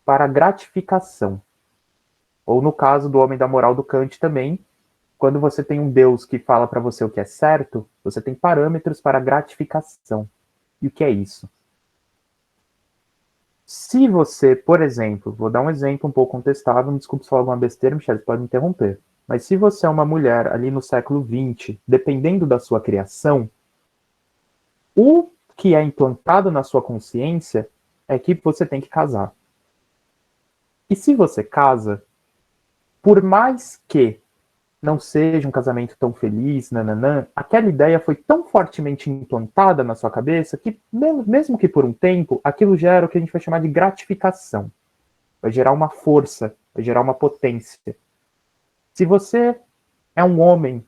para gratificação. Ou no caso do homem da moral do Kant também, quando você tem um Deus que fala para você o que é certo, você tem parâmetros para gratificação. E o que é isso? Se você, por exemplo, vou dar um exemplo um pouco contestável, me desculpe se falar alguma besteira, Michelle, você pode me interromper. Mas se você é uma mulher ali no século XX, dependendo da sua criação, o que é implantado na sua consciência é que você tem que casar. E se você casa, por mais que não seja um casamento tão feliz, nananã, aquela ideia foi tão fortemente implantada na sua cabeça que, mesmo que por um tempo, aquilo gera o que a gente vai chamar de gratificação. Vai gerar uma força, vai gerar uma potência. Se você é um homem,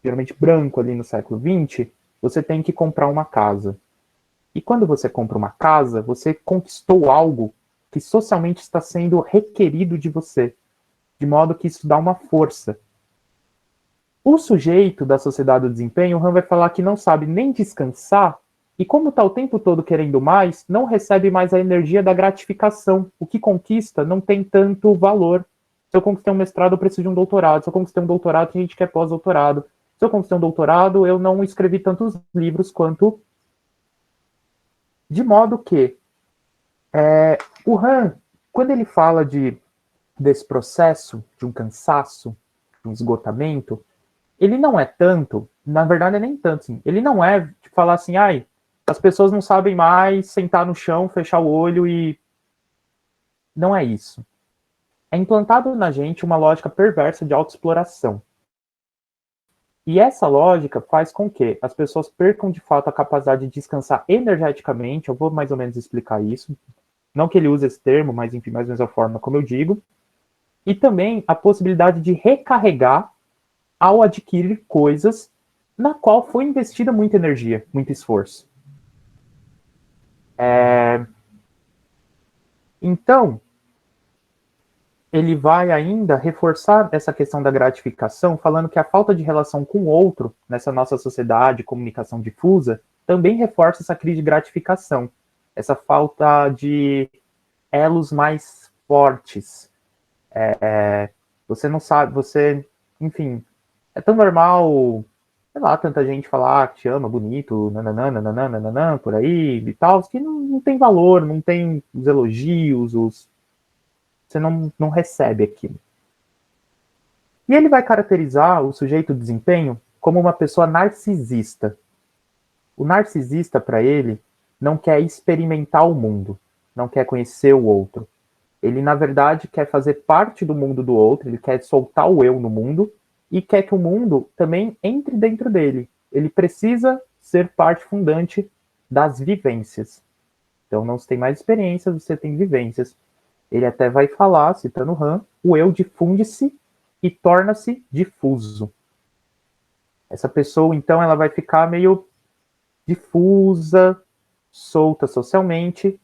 geralmente branco ali no século XX, você tem que comprar uma casa. E quando você compra uma casa, você conquistou algo que socialmente está sendo requerido de você, de modo que isso dá uma força. O sujeito da sociedade do desempenho, o Han vai falar que não sabe nem descansar, e como está o tempo todo querendo mais, não recebe mais a energia da gratificação. O que conquista não tem tanto valor. Se eu conquistei um mestrado, eu preciso de um doutorado. Se eu conquistei um doutorado, tem gente que quer pós-doutorado. Se eu conquistei um doutorado, eu não escrevi tantos livros quanto... De modo que o Han, quando ele fala desse processo, de um cansaço, de um esgotamento, ele não é tanto, na verdade é nem tanto, assim, ele não é de falar assim, ai, as pessoas não sabem mais sentar no chão, fechar o olho e... Não é isso. É implantado na gente uma lógica perversa de autoexploração. E essa lógica faz com que as pessoas percam de fato a capacidade de descansar energeticamente, eu vou mais ou menos explicar isso, não que ele use esse termo, mas enfim, mais ou menos a forma como eu digo, e também a possibilidade de recarregar ao adquirir coisas na qual foi investida muita energia, muito esforço. Então, ele vai ainda reforçar essa questão da gratificação, falando que a falta de relação com o outro, nessa nossa sociedade, comunicação difusa, também reforça essa crise de gratificação, essa falta de elos mais fortes. Você não sabe, enfim, é tão normal, sei lá, tanta gente falar que te ama, bonito, nananã, por aí e tal, que não tem valor, não tem os elogios, você não recebe aquilo. E ele vai caracterizar o sujeito de desempenho como uma pessoa narcisista. O narcisista, para ele, não quer experimentar o mundo, não quer conhecer o outro. Ele, na verdade, quer fazer parte do mundo do outro, ele quer soltar o eu no mundo e quer que o mundo também entre dentro dele. Ele precisa ser parte fundante das vivências. Então, não se tem mais experiências, você tem vivências. Ele até vai falar, citando Han, o eu difunde-se e torna-se difuso. Essa pessoa, então, ela vai ficar meio difusa, solta socialmente.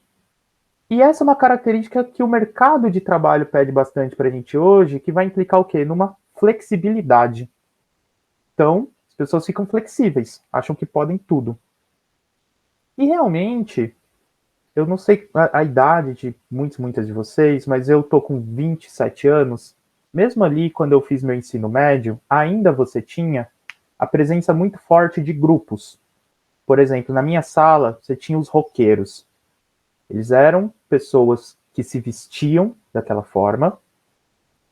E essa é uma característica que o mercado de trabalho pede bastante para a gente hoje, que vai implicar o quê? Numa flexibilidade. Então, as pessoas ficam flexíveis, acham que podem tudo. E realmente, eu não sei a idade de muitas de vocês, mas eu tô com 27 anos. Mesmo ali, quando eu fiz meu ensino médio, ainda você tinha a presença muito forte de grupos. Por exemplo, na minha sala, você tinha os roqueiros. Eles eram pessoas que se vestiam daquela forma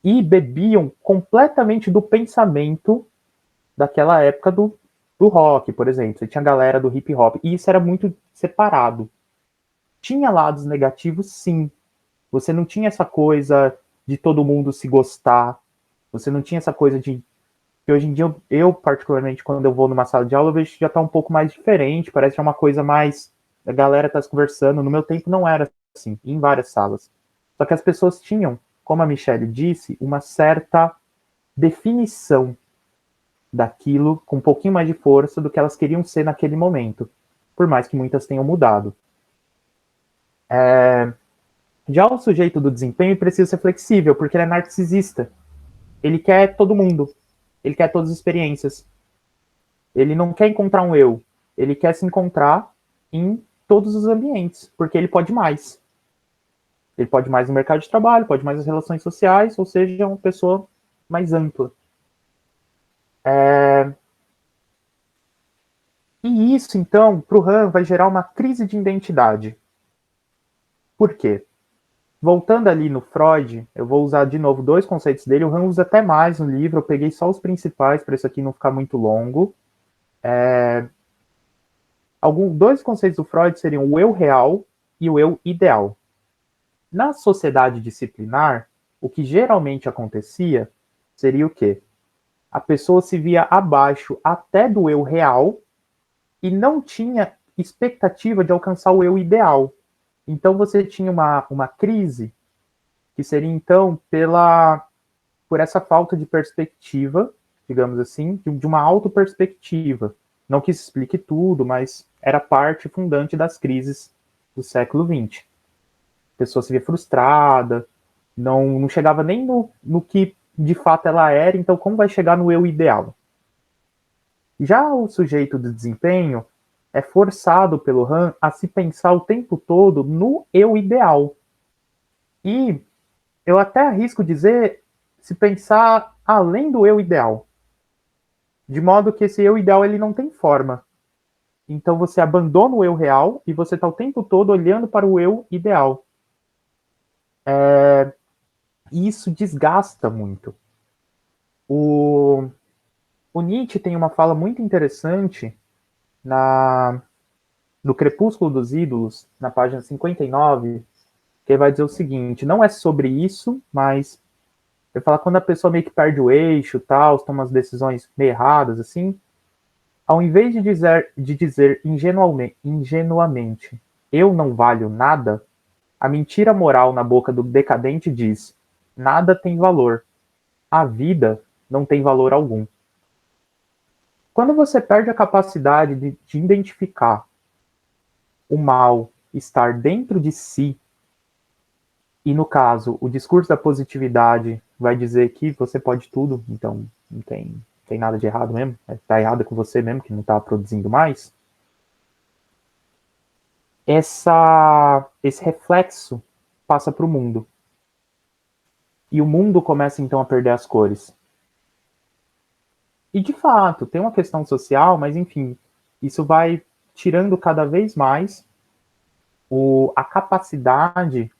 e bebiam completamente do pensamento daquela época do rock, por exemplo. Você tinha a galera do hip hop, e isso era muito separado. Tinha lados negativos, sim. Você não tinha essa coisa de todo mundo se gostar. Você não tinha essa coisa de... que hoje em dia, eu particularmente, quando eu vou numa sala de aula, eu vejo que já tá um pouco mais diferente. Parece que é uma coisa mais... a galera tá se conversando. No meu tempo não era assim, em várias salas. Só que as pessoas tinham, como a Michelle disse, uma certa definição daquilo com um pouquinho mais de força do que elas queriam ser naquele momento, por mais que muitas tenham mudado. Já o sujeito do desempenho precisa ser flexível, porque ele é narcisista. Ele quer todo mundo. Ele quer todas as experiências. Ele não quer encontrar um eu. Ele quer se encontrar em todos os ambientes, porque ele pode mais. Ele pode mais no mercado de trabalho, pode mais nas relações sociais, ou seja, é uma pessoa mais ampla. E isso, então, para o Han, vai gerar uma crise de identidade. Por quê? Voltando ali no Freud, eu vou usar de novo 2 conceitos dele. O Han usa até mais no livro, eu peguei só os principais para isso aqui não ficar muito longo. 2 conceitos do Freud seriam o eu real e o eu ideal. Na sociedade disciplinar, o que geralmente acontecia seria o quê? A pessoa se via abaixo até do eu real e não tinha expectativa de alcançar o eu ideal. Então você tinha uma crise que seria, então, por essa falta de perspectiva, digamos assim, de uma autoperspectiva. Não que isso explique tudo, mas era parte fundante das crises do século XX. A pessoa se via frustrada, não chegava nem no que de fato ela era, então como vai chegar no eu ideal? Já o sujeito de desempenho é forçado pelo Han a se pensar o tempo todo no eu ideal. E eu até arrisco dizer se pensar além do eu ideal. De modo que esse eu ideal ele não tem forma. Então você abandona o eu real e você está o tempo todo olhando para o eu ideal. E isso desgasta muito. O Nietzsche tem uma fala muito interessante no Crepúsculo dos Ídolos, na página 59, que ele vai dizer o seguinte: não é sobre isso, mas ele fala quando a pessoa meio que perde o eixo, tal, toma as decisões meio erradas, assim, ao invés de dizer ingenuamente, eu não valho nada, a mentira moral na boca do decadente diz, nada tem valor, a vida não tem valor algum. Quando você perde a capacidade de identificar o mal estar dentro de si, e no caso, o discurso da positividade vai dizer que você pode tudo, então não tem nada de errado mesmo, tá errado com você mesmo, que não tá produzindo mais, esse reflexo passa para o mundo. E o mundo começa então a perder as cores. E de fato, tem uma questão social, mas enfim, isso vai tirando cada vez mais a capacidade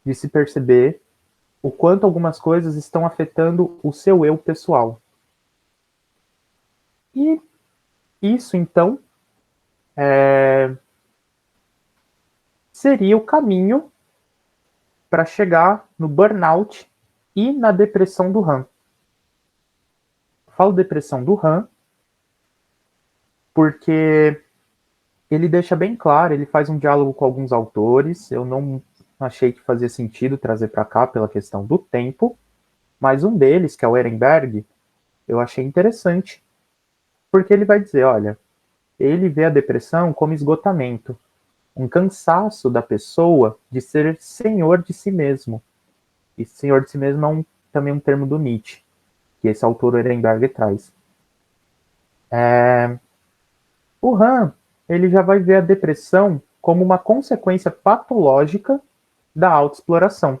de se perceber o quanto algumas coisas estão afetando o seu eu pessoal. E isso, então, seria o caminho para chegar no burnout e na depressão do Han. Falo depressão do Han porque ele deixa bem claro, ele faz um diálogo com alguns autores, eu não achei que fazia sentido trazer para cá pela questão do tempo, mas um deles, que é o Ehrenberg, eu achei interessante, porque ele vai dizer, olha, ele vê a depressão como esgotamento, um cansaço da pessoa de ser senhor de si mesmo. E senhor de si mesmo é também um termo do Nietzsche, que esse autor Ehrenberg traz. O Han, ele já vai ver a depressão como uma consequência patológica da autoexploração.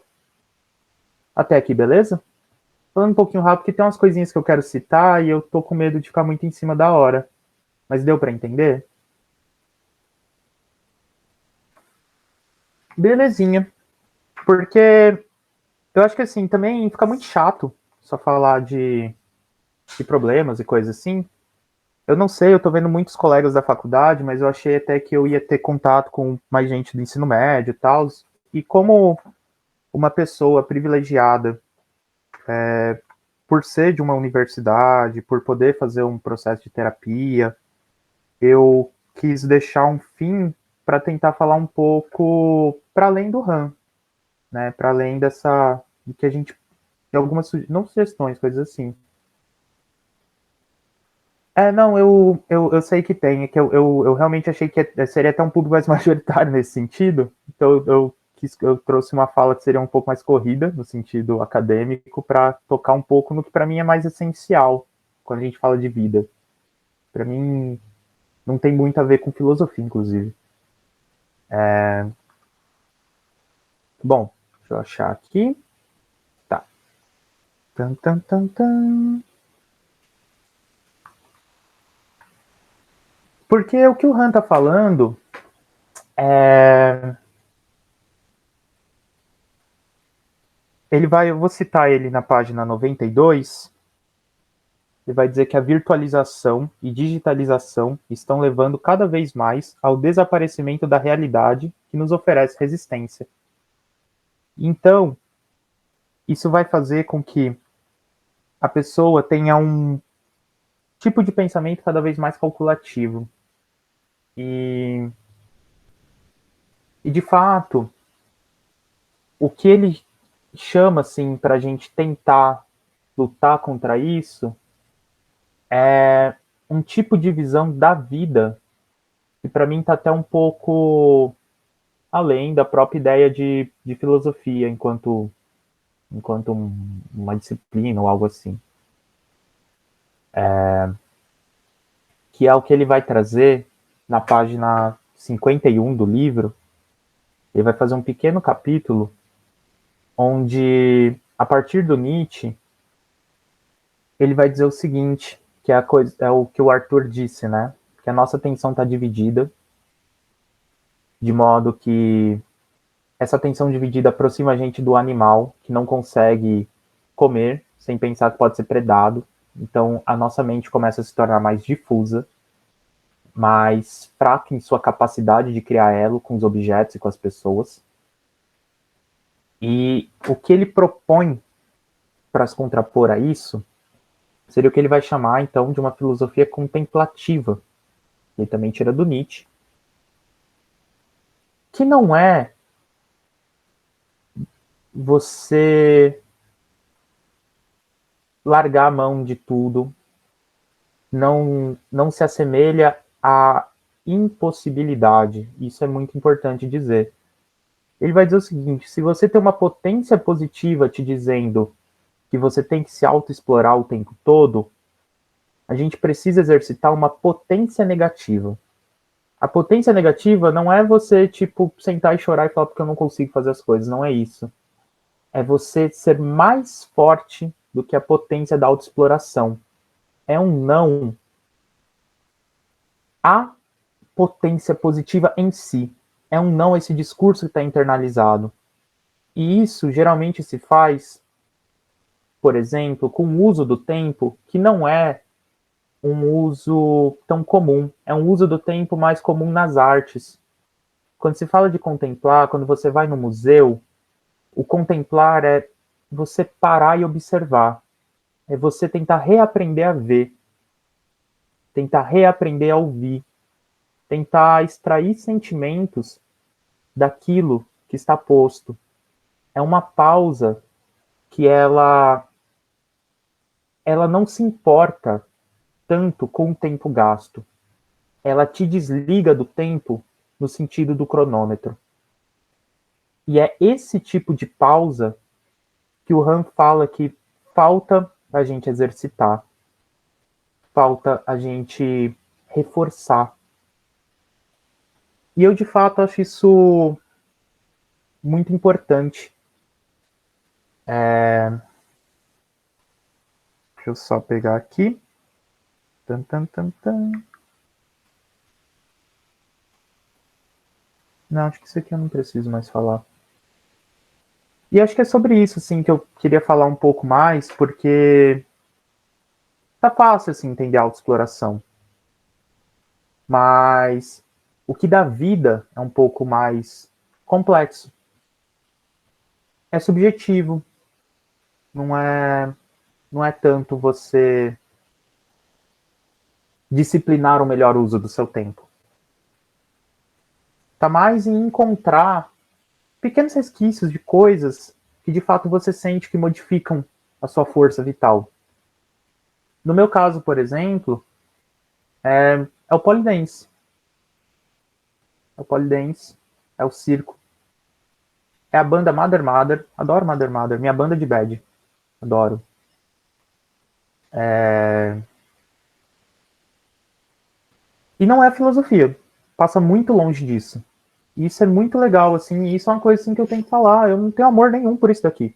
Até aqui, beleza? Falando um pouquinho rápido, porque tem umas coisinhas que eu quero citar e eu tô com medo de ficar muito em cima da hora. Mas deu para entender? Belezinha. Porque eu acho que assim, também fica muito chato só falar de problemas e coisas assim. Eu não sei, eu tô vendo muitos colegas da faculdade, mas eu achei até que eu ia ter contato com mais gente do ensino médio e tal. E como uma pessoa privilegiada, por ser de uma universidade, por poder fazer um processo de terapia, eu quis deixar um fim para tentar falar um pouco para além do RAM, né? Para além de que a gente tem algumas não sugestões, coisas assim. Não, eu sei que tem, é que eu realmente achei que seria até um público mais majoritário nesse sentido, então eu trouxe uma fala que seria um pouco mais corrida, no sentido acadêmico, para tocar um pouco no que para mim é mais essencial, quando a gente fala de vida. Para mim, não tem muito a ver com filosofia, inclusive. Bom, deixa eu achar aqui. Tá. Tan, tan, tan, tan. Porque o que o Han tá falando eu vou citar ele na página 92. Ele vai dizer que a virtualização e digitalização estão levando cada vez mais ao desaparecimento da realidade que nos oferece resistência. Então, isso vai fazer com que a pessoa tenha um tipo de pensamento cada vez mais calculativo. E de fato, o que ele chama assim para a gente tentar lutar contra isso é um tipo de visão da vida que para mim está até um pouco além da própria ideia de filosofia enquanto uma disciplina ou algo assim. Que é o que ele vai trazer na página 51 do livro. Ele vai fazer um pequeno capítulo onde, a partir do Nietzsche, ele vai dizer o seguinte, que é o que o Arthur disse, né? Que a nossa atenção está dividida, de modo que essa atenção dividida aproxima a gente do animal, que não consegue comer sem pensar que pode ser predado. Então, a nossa mente começa a se tornar mais difusa, mais fraca em sua capacidade de criar elo com os objetos e com as pessoas. E o que ele propõe para se contrapor a isso seria o que ele vai chamar, então, de uma filosofia contemplativa. Ele também tira do Nietzsche. Que não é você largar a mão de tudo, não se assemelha à impossibilidade. Isso é muito importante dizer. Ele vai dizer o seguinte: se você tem uma potência positiva te dizendo que você tem que se autoexplorar o tempo todo, a gente precisa exercitar uma potência negativa. A potência negativa não é você, tipo, sentar e chorar e falar porque eu não consigo fazer as coisas. Não é isso. É você ser mais forte do que a potência da autoexploração. É um não à potência positiva em si. É um não a esse discurso que está internalizado. E isso geralmente se faz, por exemplo, com o uso do tempo, que não é um uso tão comum. É um uso do tempo mais comum nas artes. Quando se fala de contemplar, quando você vai no museu, o contemplar é você parar e observar. É você tentar reaprender a ver. Tentar reaprender a ouvir. Tentar extrair sentimentos daquilo que está posto. É uma pausa que ela não se importa tanto com o tempo gasto. ela te desliga do tempo no sentido do cronômetro. E é esse tipo de pausa que o Han fala que falta a gente exercitar, falta a gente reforçar. E eu, de fato, acho isso muito importante. Deixa eu só pegar aqui. Tan, tan, tan, tan. Não, acho que isso aqui eu não preciso mais falar. E acho que é sobre isso, assim, que eu queria falar um pouco mais, porque tá fácil, assim, entender a autoexploração. Mas o que dá vida é um pouco mais complexo. É subjetivo. Não é tanto você disciplinar o melhor uso do seu tempo. Tá mais em encontrar pequenos resquícios de coisas que de fato você sente que modificam a sua força vital. No meu caso, por exemplo, é o polidense. É o polidense, é o circo. É a banda Mother Mother. Adoro Mother Mother, minha banda de bad. Adoro. E não é filosofia. Passa muito longe disso. E isso é muito legal, assim, e isso é uma coisa assim, que eu tenho que falar. Eu não tenho amor nenhum por isso daqui.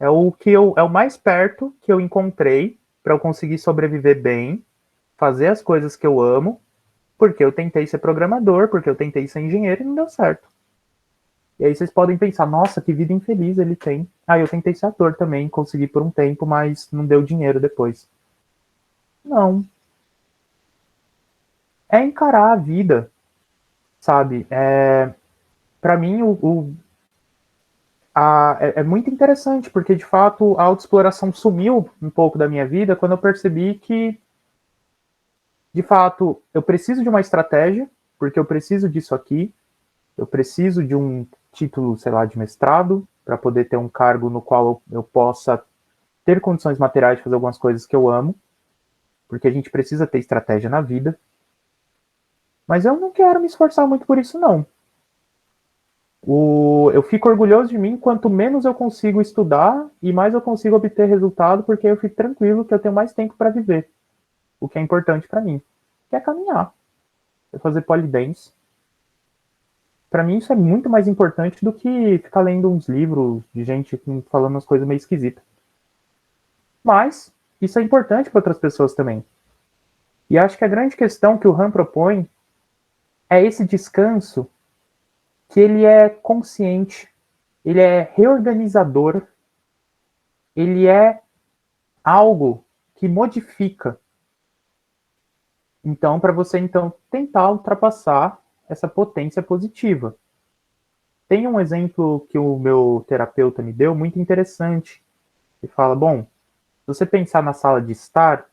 É o mais perto que eu encontrei para eu conseguir sobreviver bem, fazer as coisas que eu amo, porque eu tentei ser programador, porque eu tentei ser engenheiro e não deu certo. E aí vocês podem pensar, nossa, que vida infeliz ele tem. Ah, eu tentei ser ator também, consegui por um tempo, mas não deu dinheiro depois. Não. É encarar a vida, sabe? Para mim, é muito interessante, porque de fato a autoexploração sumiu um pouco da minha vida quando eu percebi que, de fato, eu preciso de uma estratégia, porque eu preciso disso aqui, eu preciso de um título, sei lá, de mestrado, para poder ter um cargo no qual eu possa ter condições materiais de fazer algumas coisas que eu amo, porque a gente precisa ter estratégia na vida. Mas eu não quero me esforçar muito por isso, não. Eu fico orgulhoso de mim quanto menos eu consigo estudar e mais eu consigo obter resultado, porque eu fico tranquilo que eu tenho mais tempo para viver. O que é importante para mim, que é caminhar, é fazer polidense. Para mim isso é muito mais importante do que ficar lendo uns livros de gente falando umas coisas meio esquisitas. Mas isso é importante para outras pessoas também. E acho que a grande questão que o Han propõe é esse descanso que ele é consciente, ele é reorganizador, ele é algo que modifica. Então, para você tentar ultrapassar essa potência positiva. Tem um exemplo que o meu terapeuta me deu muito interessante. Ele fala, bom, se você pensar na sala de estar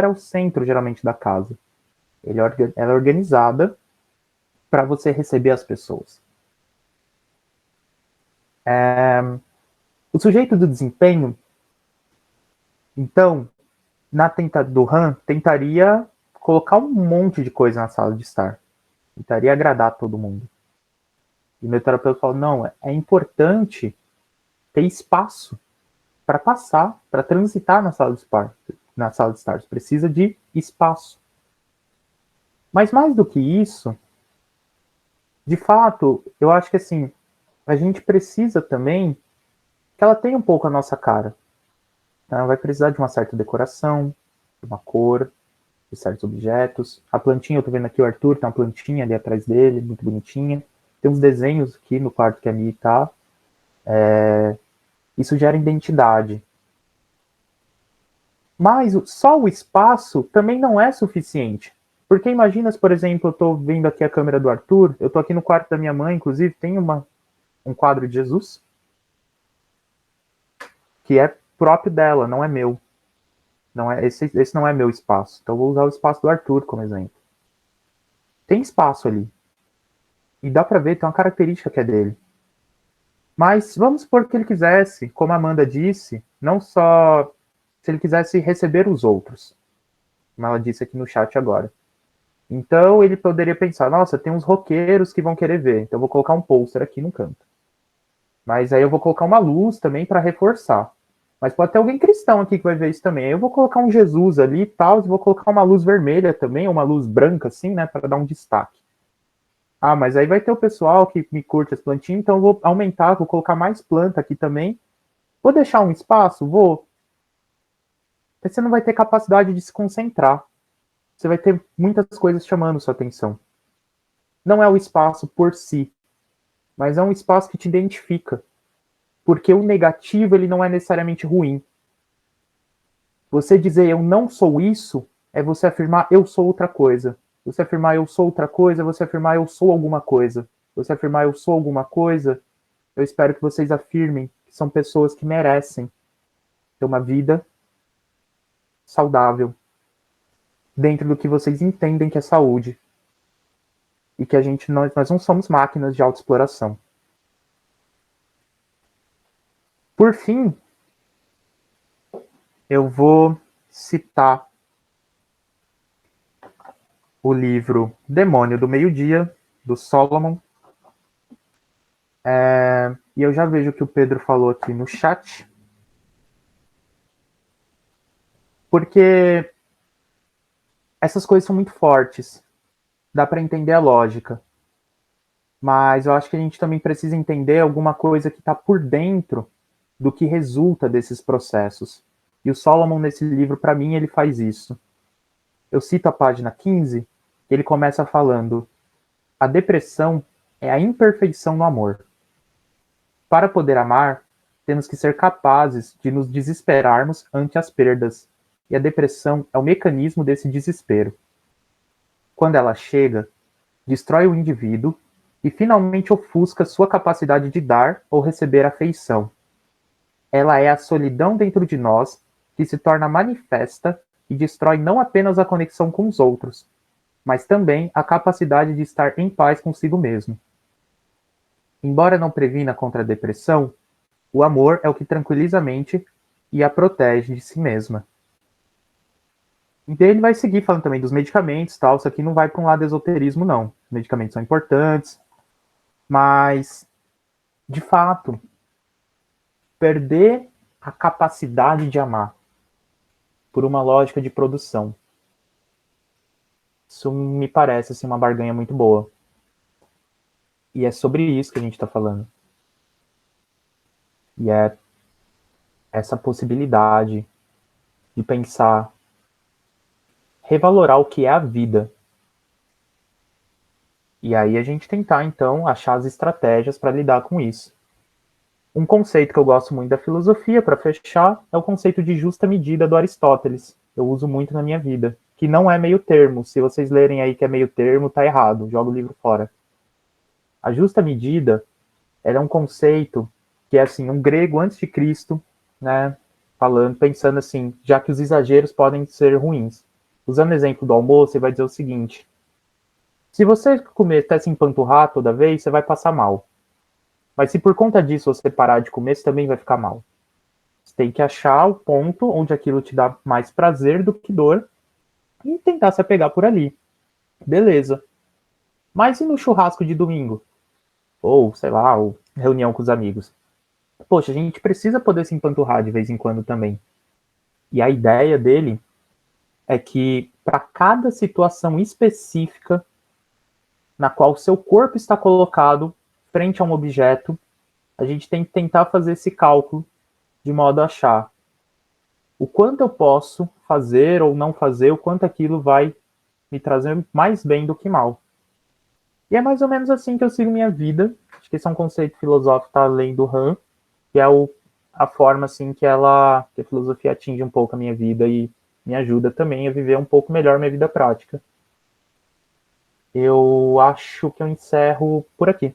é o centro, geralmente, da casa. Ela é organizada para você receber as pessoas. O sujeito do desempenho, então, do Han, tentaria colocar um monte de coisa na sala de estar. Tentaria agradar todo mundo. E meu terapeuta falou, não, é importante ter espaço para passar, para transitar na sala de estar. Você precisa de espaço. Mas mais do que isso, de fato, eu acho que assim, a gente precisa também que ela tenha um pouco a nossa cara. Ela vai precisar de uma certa decoração, de uma cor, de certos objetos. A plantinha, eu tô vendo aqui o Arthur, tem uma plantinha ali atrás dele, muito bonitinha. Tem uns desenhos aqui no quarto que a Mi tá. Isso gera identidade. Mas só o espaço também não é suficiente. Porque imagina se, por exemplo, eu tô vendo aqui a câmera do Arthur, eu tô aqui no quarto da minha mãe, inclusive, tem um quadro de Jesus, que é próprio dela, não é meu. Esse não é meu espaço. Então eu vou usar o espaço do Arthur como exemplo. Tem espaço ali. E dá pra ver, tem uma característica que é dele. Mas vamos supor que ele quisesse, como a Amanda disse, não só se ele quisesse receber os outros, como ela disse aqui no chat agora. Então ele poderia pensar, nossa, tem uns roqueiros que vão querer ver, então eu vou colocar um pôster aqui no canto. Mas aí eu vou colocar uma luz também para reforçar. Mas pode ter alguém cristão aqui que vai ver isso também. Aí eu vou colocar um Jesus ali e tal, e vou colocar uma luz vermelha também, ou uma luz branca assim, né, para dar um destaque. Ah, mas aí vai ter o pessoal que me curte as plantinhas, então eu vou aumentar, vou colocar mais planta aqui também. Vou deixar um espaço? Vou. Mas você não vai ter capacidade de se concentrar. Você vai ter muitas coisas chamando sua atenção. Não é o espaço por si, mas é um espaço que te identifica. Porque o negativo, ele não é necessariamente ruim. Você dizer eu não sou isso, é você afirmar eu sou outra coisa. Você afirmar eu sou outra coisa, você afirmar eu sou alguma coisa. Você afirmar eu sou alguma coisa, eu espero que vocês afirmem que são pessoas que merecem ter uma vida saudável, dentro do que vocês entendem que é saúde. E que nós não somos máquinas de autoexploração. Por fim, eu vou citar o livro Demônio do Meio-Dia, do Solomon. E eu já vejo que o Pedro falou aqui no chat. Porque essas coisas são muito fortes. Dá para entender a lógica. Mas eu acho que a gente também precisa entender alguma coisa que está por dentro do que resulta desses processos. E o Solomon, nesse livro, para mim, ele faz isso. Eu cito a página 15, ele começa falando: a depressão é a imperfeição no amor. Para poder amar, temos que ser capazes de nos desesperarmos ante as perdas. E a depressão é o mecanismo desse desespero. Quando ela chega, destrói o indivíduo e finalmente ofusca sua capacidade de dar ou receber afeição. Ela é a solidão dentro de nós que se torna manifesta e destrói não apenas a conexão com os outros, mas também a capacidade de estar em paz consigo mesmo. Embora não previna contra a depressão, o amor é o que tranquiliza a mente e a protege de si mesma. Então ele vai seguir falando também dos medicamentos, tal. Isso aqui não vai para um lado de esoterismo, não. Os medicamentos são importantes, mas, de fato, perder a capacidade de amar por uma lógica de produção, isso me parece assim, uma barganha muito boa. E é sobre isso que a gente está falando. E é essa possibilidade de pensar, revalorar o que é a vida. E aí a gente tentar, então, achar as estratégias para lidar com isso. Um conceito que eu gosto muito da filosofia, para fechar, é o conceito de justa medida do Aristóteles. Eu uso muito na minha vida. Que não é meio termo. Se vocês lerem aí que é meio termo, tá errado. Joga o livro fora. A justa medida, ela é um conceito que é assim, um grego antes de Cristo, né, pensando assim, já que os exageros podem ser ruins. Usando o exemplo do almoço, ele vai dizer o seguinte: se você comer até se empanturrar toda vez, você vai passar mal. Mas se por conta disso você parar de comer, você também vai ficar mal. Você tem que achar o ponto onde aquilo te dá mais prazer do que dor e tentar se apegar por ali. Beleza. Mas e no churrasco de domingo? Ou, sei lá, ou reunião com os amigos? Poxa, a gente precisa poder se empanturrar de vez em quando também. E a ideia dele é que para cada situação específica na qual o seu corpo está colocado frente a um objeto, a gente tem que tentar fazer esse cálculo de modo a achar o quanto eu posso fazer ou não fazer, o quanto aquilo vai me trazer mais bem do que mal. E é mais ou menos assim que eu sigo minha vida. Acho que esse é um conceito filosófico que está além do Han, que é a forma assim que a filosofia atinge um pouco a minha vida e me ajuda também a viver um pouco melhor minha vida prática. Eu acho que eu encerro por aqui.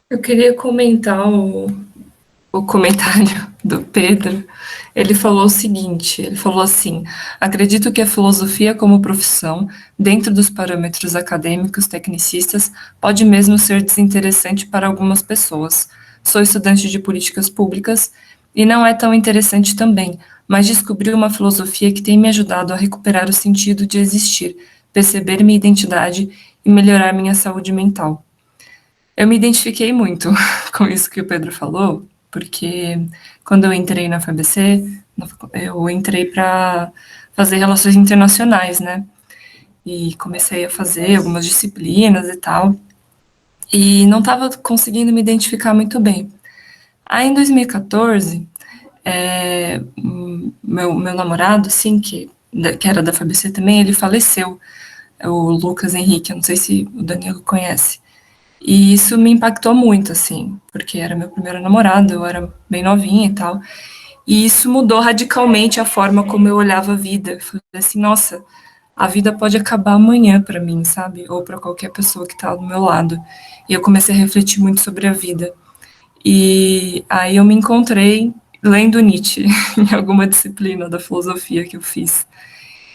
Eu queria comentar o comentário do Pedro. Ele falou o seguinte, ele falou assim: acredito que a filosofia como profissão, dentro dos parâmetros acadêmicos tecnicistas, pode mesmo ser desinteressante para algumas pessoas. Sou estudante de políticas públicas e não é tão interessante também, mas descobri uma filosofia que tem me ajudado a recuperar o sentido de existir, perceber minha identidade e melhorar minha saúde mental. Eu me identifiquei muito com isso que o Pedro falou, porque quando eu entrei na FABC, eu entrei para fazer relações internacionais, né? E comecei a fazer algumas disciplinas e tal, e não estava conseguindo me identificar muito bem. Aí, em 2014, meu namorado, assim, que era da FABC também, ele faleceu, o Lucas Henrique, eu não sei se o Danilo conhece. E isso me impactou muito, assim, porque era meu primeiro namorado, eu era bem novinha e tal. E isso mudou radicalmente a forma como eu olhava a vida. Eu falei assim, nossa, a vida pode acabar amanhã para mim, sabe? Ou para qualquer pessoa que está do meu lado. E eu comecei a refletir muito sobre a vida. E aí eu me encontrei lendo Nietzsche em alguma disciplina da filosofia que eu fiz.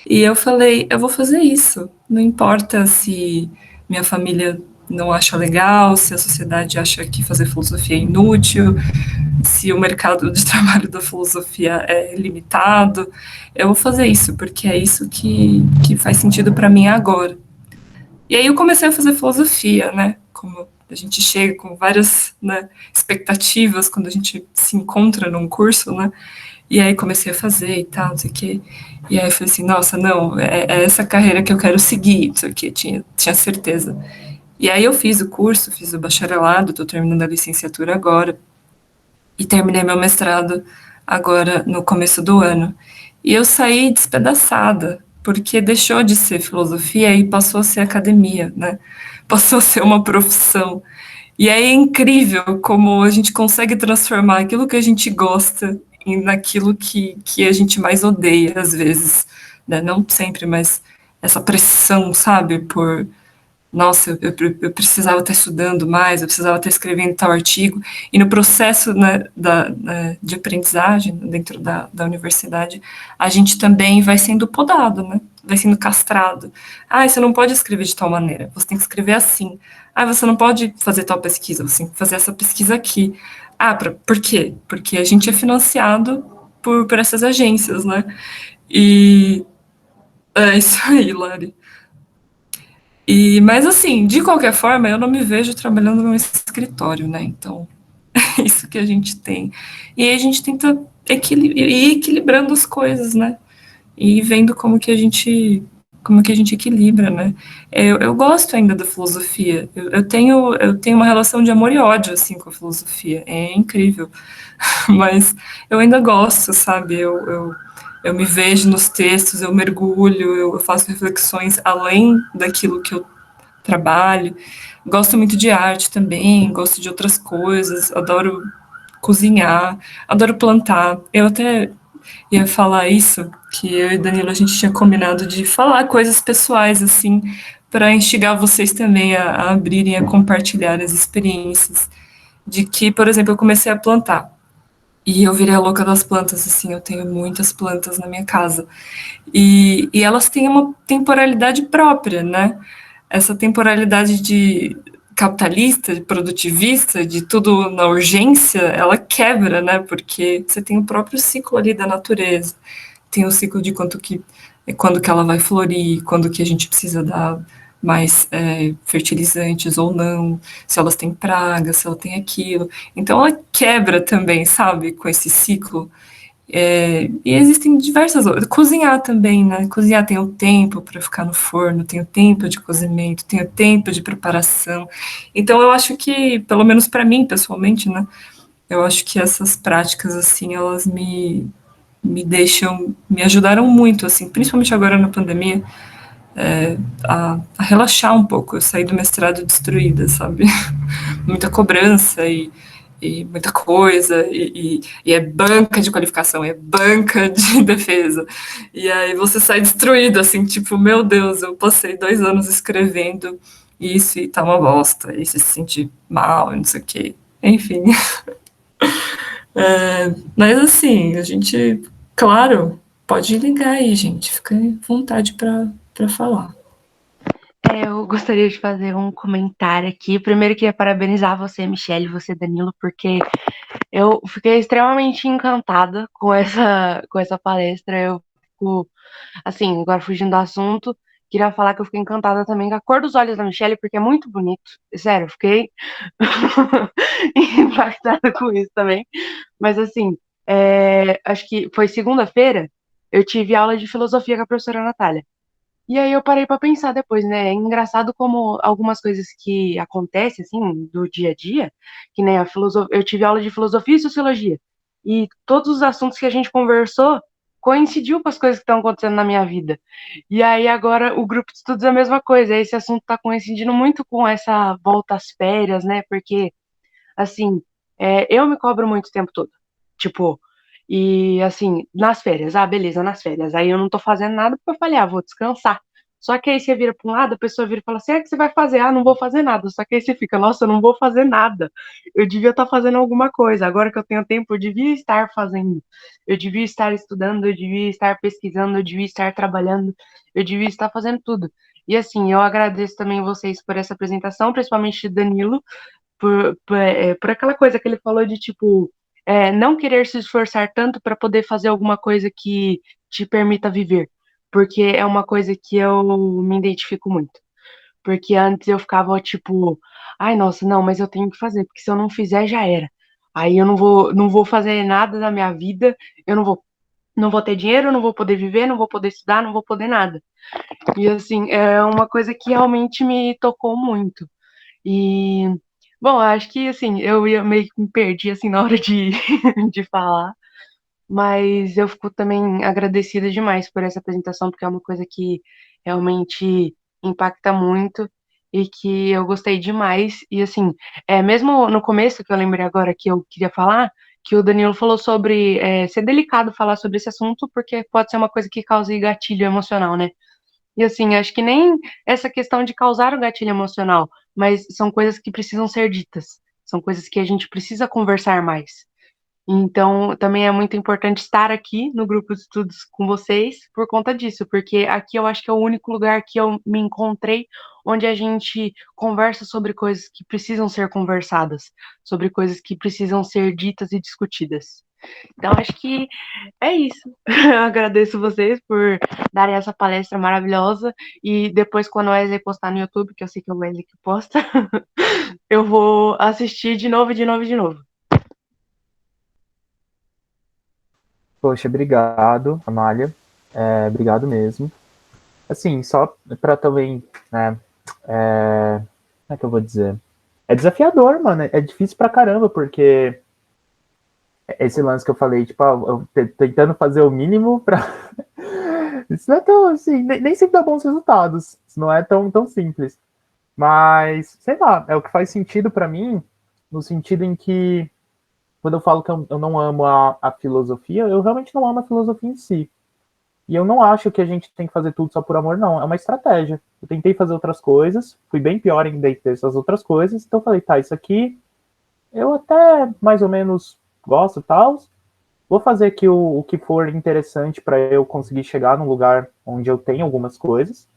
E eu falei, eu vou fazer isso. Não importa se minha família não acha legal, se a sociedade acha que fazer filosofia é inútil, se o mercado de trabalho da filosofia é limitado. Eu vou fazer isso, porque é isso que faz sentido para mim agora. E aí eu comecei a fazer filosofia, né? Como a gente chega com várias, né, expectativas quando a gente se encontra num curso, né? E aí comecei a fazer e tal, não sei o quê. E aí eu falei assim, nossa, não, é essa carreira que eu quero seguir, não sei o quê, tinha certeza. E aí eu fiz o curso, fiz o bacharelado, estou terminando a licenciatura agora, e terminei meu mestrado agora no começo do ano. E eu saí despedaçada, porque deixou de ser filosofia e passou a ser academia, né? Passou a ser uma profissão. E aí é incrível como a gente consegue transformar aquilo que a gente gosta naquilo que a gente mais odeia, às vezes. Né? Não sempre, mas essa pressão, sabe, por nossa, eu precisava estar estudando mais, eu precisava estar escrevendo tal artigo, e no processo, né, de aprendizagem dentro da universidade, a gente também vai sendo podado, né, vai sendo castrado. Ah, você não pode escrever de tal maneira, você tem que escrever assim. Ah, você não pode fazer tal pesquisa, você tem que fazer essa pesquisa aqui. Ah, por quê? Porque a gente é financiado por essas agências, né, e é isso aí, Lari. Mas assim, de qualquer forma, eu não me vejo trabalhando num escritório, né? Então, é isso que a gente tem. E aí a gente tenta ir equilibrando as coisas, né? E vendo como que a gente equilibra, né? Eu gosto ainda da filosofia. Eu tenho uma relação de amor e ódio, assim, com a filosofia. É incrível. Mas eu ainda gosto, sabe? Eu me vejo nos textos, eu mergulho, eu faço reflexões além daquilo que eu trabalho. Gosto muito de arte também, gosto de outras coisas, adoro cozinhar, adoro plantar. Eu até ia falar isso, que eu e Danilo a gente tinha combinado de falar coisas pessoais, assim, para instigar vocês também a abrirem, a compartilhar as experiências. De que, por exemplo, eu comecei a plantar. E eu virei a louca das plantas, assim, eu tenho muitas plantas na minha casa. E elas têm uma temporalidade própria, né? Essa temporalidade de capitalista, de produtivista, de tudo na urgência, ela quebra, né? Porque você tem o próprio ciclo ali da natureza. Tem o ciclo de quando que ela vai florir, quando que a gente precisa dar mais fertilizantes ou não, se elas têm praga, se ela tem aquilo. Então ela quebra também, sabe, com esse ciclo. E existem diversas outras. Cozinhar também, né? Cozinhar tem o tempo para ficar no forno, tem o tempo de cozimento, tem o tempo de preparação. Então eu acho que, pelo menos para mim, pessoalmente, né? Eu acho que essas práticas, assim, elas me ajudaram muito, assim, principalmente agora na pandemia, a relaxar um pouco. Eu saí do mestrado destruída, sabe? Muita cobrança e muita coisa, e é banca de qualificação, é banca de defesa. E aí você sai destruído, assim, tipo, meu Deus, eu passei 2 anos escrevendo isso e tá uma bosta, e se sente mal, e não sei o quê. Enfim. Mas assim, a gente, claro, pode ligar aí, gente, fica à vontade para falar. Eu gostaria de fazer um comentário aqui. Primeiro, queria parabenizar você, Michelle, e você, Danilo, porque Eu fiquei extremamente encantada com essa palestra. Eu fico, assim, agora fugindo do assunto, queria falar que eu fiquei encantada também com a cor dos olhos da Michelle, porque é muito bonito. Sério, eu fiquei impactada com isso também. Mas, assim, acho que foi segunda-feira, eu tive aula de filosofia com a professora Natália. E aí eu parei para pensar depois, né? É engraçado como algumas coisas que acontecem assim do dia a dia, que nem a filosofia, eu tive aula de filosofia e sociologia. E todos os assuntos que a gente conversou coincidiu com as coisas que estão acontecendo na minha vida. E aí agora o grupo de estudos é a mesma coisa. Esse assunto está coincidindo muito com essa volta às férias, né? Porque assim, eu me cobro muito o tempo todo. Tipo, e assim, nas férias, beleza, nas férias. Aí eu não tô fazendo nada porque eu falei, vou descansar. Só que aí você vira para um lado, a pessoa vira e fala assim: o que você vai fazer? Não vou fazer nada. Só que aí você fica: nossa, eu não vou fazer nada. Eu devia estar fazendo alguma coisa. Agora que eu tenho tempo, eu devia estar fazendo. Eu devia estar estudando, eu devia estar pesquisando, eu devia estar trabalhando, eu devia estar fazendo tudo. E assim, eu agradeço também vocês por essa apresentação, principalmente Danilo, por aquela coisa que ele falou de tipo não querer se esforçar tanto para poder fazer alguma coisa que te permita viver, porque é uma coisa que eu me identifico muito. Porque antes eu ficava tipo, ai nossa, não, mas eu tenho que fazer, porque se eu não fizer já era. Aí eu não vou fazer nada da minha vida, eu não vou ter dinheiro, não vou poder viver, não vou poder estudar, não vou poder nada. E assim, é uma coisa que realmente me tocou muito. E, bom, acho que, assim, eu ia meio que me perdi, assim, na hora de, de falar, mas eu fico também agradecida demais por essa apresentação, porque é uma coisa que realmente impacta muito e que eu gostei demais. E, assim, mesmo no começo, que eu lembrei agora que eu queria falar, que o Danilo falou sobre ser delicado falar sobre esse assunto, porque pode ser uma coisa que cause gatilho emocional, né? E assim, acho que nem essa questão de causar o gatilho emocional, mas são coisas que precisam ser ditas, são coisas que a gente precisa conversar mais. Então, também é muito importante estar aqui no grupo de estudos com vocês por conta disso, porque aqui eu acho que é o único lugar que eu me encontrei onde a gente conversa sobre coisas que precisam ser conversadas, sobre coisas que precisam ser ditas e discutidas. Então, acho que é isso. Eu agradeço vocês por darem essa palestra maravilhosa. E depois, quando o Wesley postar no YouTube, que eu sei que é o Wesley que posta, eu vou assistir de novo, de novo, de novo. Poxa, obrigado, Amália. Obrigado mesmo. Assim, só para também, né, como é que eu vou dizer? É desafiador, mano. É difícil pra caramba, porque esse lance que eu falei, tipo, eu tentando fazer o mínimo pra. Isso não é tão assim, nem sempre dá bons resultados. Isso não é tão simples. Mas, sei lá, é o que faz sentido pra mim, no sentido em que, quando eu falo que eu não amo a filosofia, eu realmente não amo a filosofia em si. E eu não acho que a gente tem que fazer tudo só por amor, não. É uma estratégia. Eu tentei fazer outras coisas, fui bem pior em dessas outras coisas, então eu falei, tá, isso aqui eu até mais ou menos gosto e tal. Vou fazer aqui o que for interessante para eu conseguir chegar num lugar onde eu tenho algumas coisas.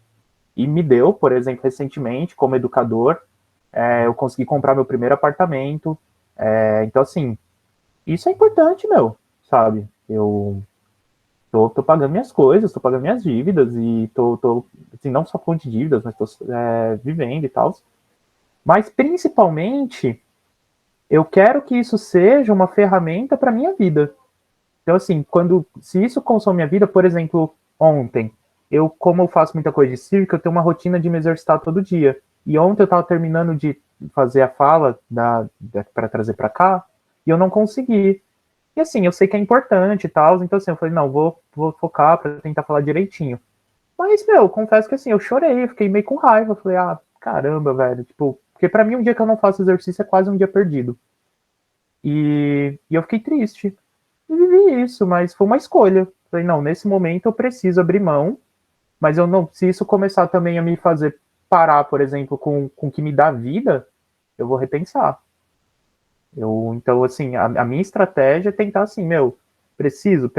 E me deu, por exemplo, recentemente, como educador, eu consegui comprar meu primeiro apartamento. Então, assim, isso é importante, meu, sabe? Eu tô pagando minhas coisas, tô pagando minhas dívidas e tô assim, não só com dívidas, mas tô vivendo e tal. Mas, principalmente, eu quero que isso seja uma ferramenta para minha vida. Então, assim, se isso consome minha vida, por exemplo, ontem, como eu faço muita coisa de circo, eu tenho uma rotina de me exercitar todo dia. E ontem eu estava terminando de fazer a fala para trazer para cá, e eu não consegui. E assim, eu sei que é importante e tal, então assim, eu falei, não, vou focar para tentar falar direitinho. Mas, meu, confesso que assim, eu chorei, eu fiquei meio com raiva, eu falei, caramba, velho, tipo, porque para mim um dia que eu não faço exercício é quase um dia perdido. E eu fiquei triste. E vivi isso, mas foi uma escolha. Falei, não, nesse momento eu preciso abrir mão, mas eu não, se isso começar também a me fazer parar, por exemplo, com o que me dá vida, eu vou repensar. Então, assim, a minha estratégia é tentar assim, meu, preciso,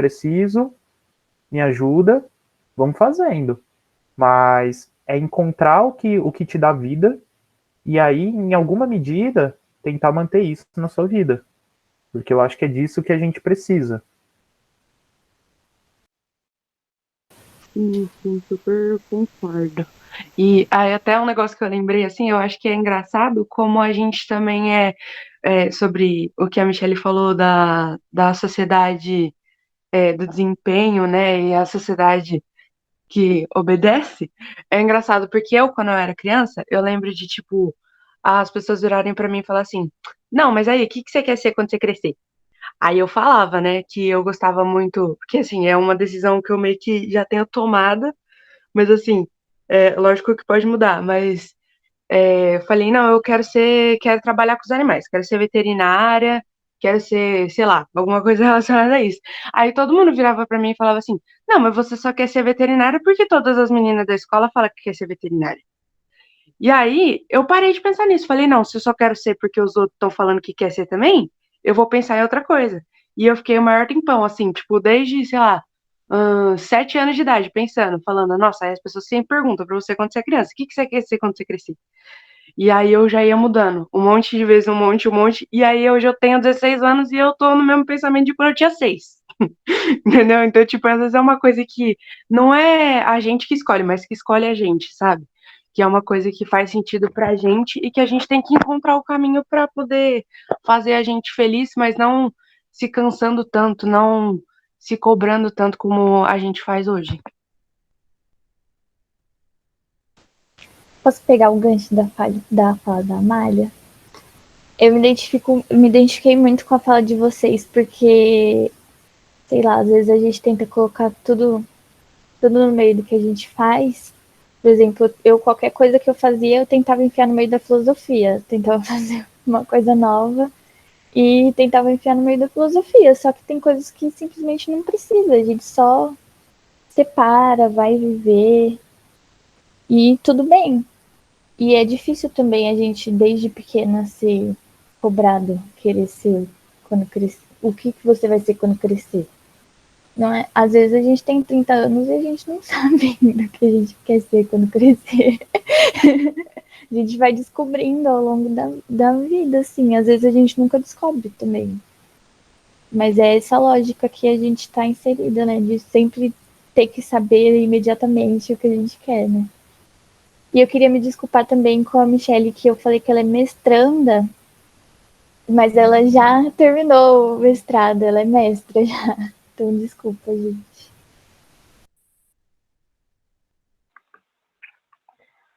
me ajuda, vamos fazendo. Mas é encontrar o que te dá vida e aí, em alguma medida, tentar manter isso na sua vida. porque eu acho que é disso que a gente precisa. Sim, super concordo. E aí até um negócio que eu lembrei, assim, eu acho que é engraçado como a gente também sobre o que a Michelle falou da sociedade do desempenho, né, e a sociedade que obedece. É engraçado, porque eu, quando eu era criança, eu lembro de, tipo, as pessoas virarem pra mim e falar assim, não, mas aí, o que que você quer ser quando você crescer? Aí eu falava, né, que eu gostava muito, porque assim, é uma decisão que eu meio que já tenho tomada, mas assim, lógico que pode mudar, mas falei, não, quero trabalhar com os animais, quero ser veterinária, quero ser, sei lá, alguma coisa relacionada a isso. Aí todo mundo virava pra mim e falava assim, não, mas você só quer ser veterinária porque todas as meninas da escola falam que quer ser veterinária. E aí eu parei de pensar nisso, falei, não, se eu só quero ser porque os outros estão falando que quer ser também, eu vou pensar em outra coisa. E eu fiquei o maior tempão, assim, tipo, desde, sei lá, 7 anos de idade, pensando, falando, nossa, aí as pessoas sempre perguntam pra você quando você é criança, o que que você quer ser quando você crescer? E aí eu já ia mudando, um monte de vezes, um monte, e aí hoje eu tenho 16 anos e eu tô no mesmo pensamento de quando eu tinha 6. Entendeu? Então, tipo, às vezes é uma coisa que não é a gente que escolhe, mas que escolhe a gente, sabe? Que é uma coisa que faz sentido pra gente e que a gente tem que encontrar o caminho pra poder fazer a gente feliz, mas não se cansando tanto, não se cobrando tanto como a gente faz hoje. Posso pegar o gancho da fala da Amália? Eu me identifiquei muito com a fala de vocês, porque, sei lá, às vezes a gente tenta colocar tudo no meio do que a gente faz. Por exemplo, qualquer coisa que eu fazia, eu tentava enfiar no meio da filosofia. Tentava fazer uma coisa nova e tentava enfiar no meio da filosofia. Só que tem coisas que simplesmente não precisa. A gente só separa, vai viver e tudo bem. E é difícil também a gente, desde pequena, ser cobrado, querer ser quando crescer. O que você vai ser quando crescer? Não é? Às vezes a gente tem 30 anos e a gente não sabe ainda o que a gente quer ser quando crescer. A gente vai descobrindo ao longo da vida, assim. Às vezes a gente nunca descobre também. Mas é essa lógica que a gente está inserida, né? De sempre ter que saber imediatamente o que a gente quer, né? E eu queria me desculpar também com a Michelle, que eu falei que ela é mestranda, mas ela já terminou o mestrado, ela é mestra já. Então, desculpa, gente.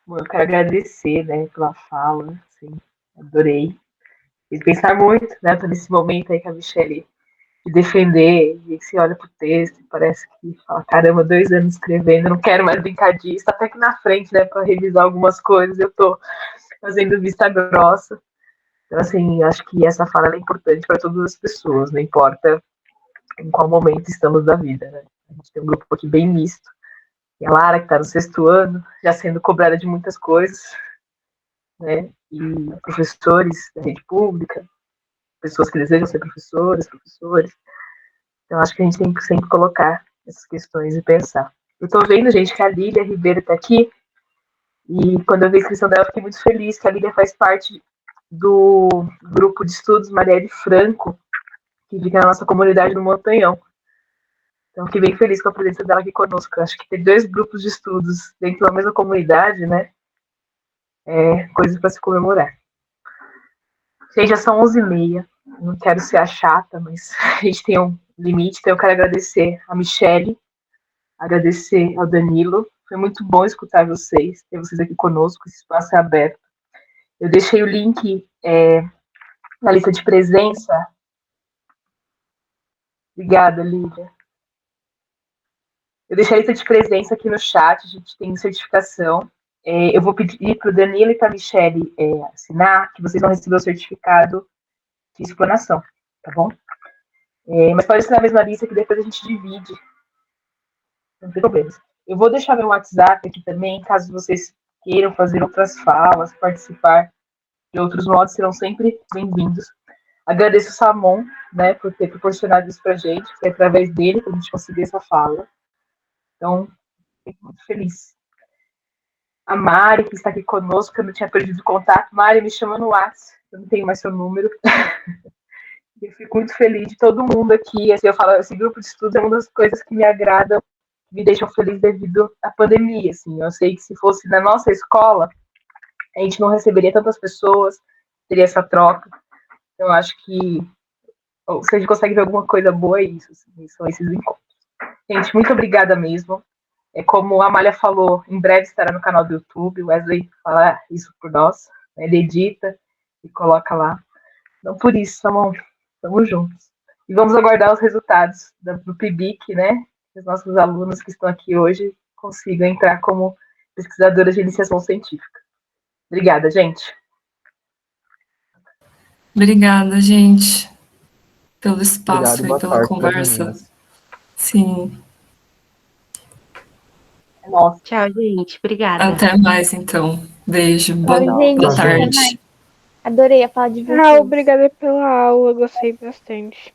Bom, eu quero agradecer, né, pela fala, assim, adorei. E pensar muito, né, tô nesse momento aí que a Michelle de defender, e você olha pro texto e parece que fala, caramba, 2 anos escrevendo, eu não quero mais brincar disso, até que na frente, né, para revisar algumas coisas, eu tô fazendo vista grossa. Então, assim, acho que essa fala é importante para todas as pessoas, não importa em qual momento estamos da vida, né? A gente tem um grupo aqui bem misto. E a Lara, que está no 6º ano, já sendo cobrada de muitas coisas, né? E professores da rede pública, pessoas que desejam ser professoras, professores. Então, acho que a gente tem que sempre colocar essas questões e pensar. Eu estou vendo, gente, que a Lília Ribeiro está aqui, e quando eu vi a inscrição dela, eu fiquei muito feliz, que a Lília faz parte do grupo de estudos Marielle Franco, que fica na nossa comunidade do Montanhão. Então, fiquei bem feliz com a presença dela aqui conosco. Acho que ter 2 grupos de estudos dentro da mesma comunidade, né, é coisa para se comemorar. Gente, já são 11h30. Não quero ser a chata, mas a gente tem um limite. Então, eu quero agradecer a Michelle, agradecer ao Danilo. Foi muito bom escutar vocês, ter vocês aqui conosco. Esse espaço é aberto. Eu deixei o link na lista de presença. Obrigada, Lídia. Eu deixei a lista de presença aqui no chat, a gente tem certificação. Eu vou pedir para o Danilo e para a Michelle assinar, que vocês vão receber o certificado de explanação, tá bom? Mas pode ser na mesma lista que depois a gente divide. Não tem problema. Eu vou deixar meu WhatsApp aqui também, caso vocês queiram fazer outras falas, participar de outros modos, serão sempre bem-vindos. Agradeço o Samon, né, por ter proporcionado isso pra gente, foi através dele que a gente conseguiu essa fala. Então, fico muito feliz. A Mari, que está aqui conosco, que eu não tinha perdido o contato. Mari, me chama no WhatsApp, eu não tenho mais seu número. Fiquei fico muito feliz de todo mundo aqui. Assim, eu falo, esse grupo de estudos é uma das coisas que me agradam, que me deixam feliz devido à pandemia. Assim. Eu sei que se fosse na nossa escola, a gente não receberia tantas pessoas, teria essa troca. Então, eu acho que se a gente consegue ver alguma coisa boa, é isso. Assim, são esses encontros. Gente, muito obrigada mesmo. Como a Amália falou, em breve estará no canal do YouTube. O Wesley fala isso por nós. Né? Ele edita e coloca lá. Então, por isso, estamos juntos. E vamos aguardar os resultados do PIBIC, né? Que os nossos alunos que estão aqui hoje consigam entrar como pesquisadoras de iniciação científica. Obrigada, gente. Obrigada, gente, pelo espaço Obrigado, e boa pela tarde pras conversa. meninas. Sim. Nossa. Tchau, gente. Obrigada. Até mais, então. Beijo. Boa, Gente, boa até tarde. mais. Adorei a fala de vocês. Ah, obrigada pela aula, gostei bastante.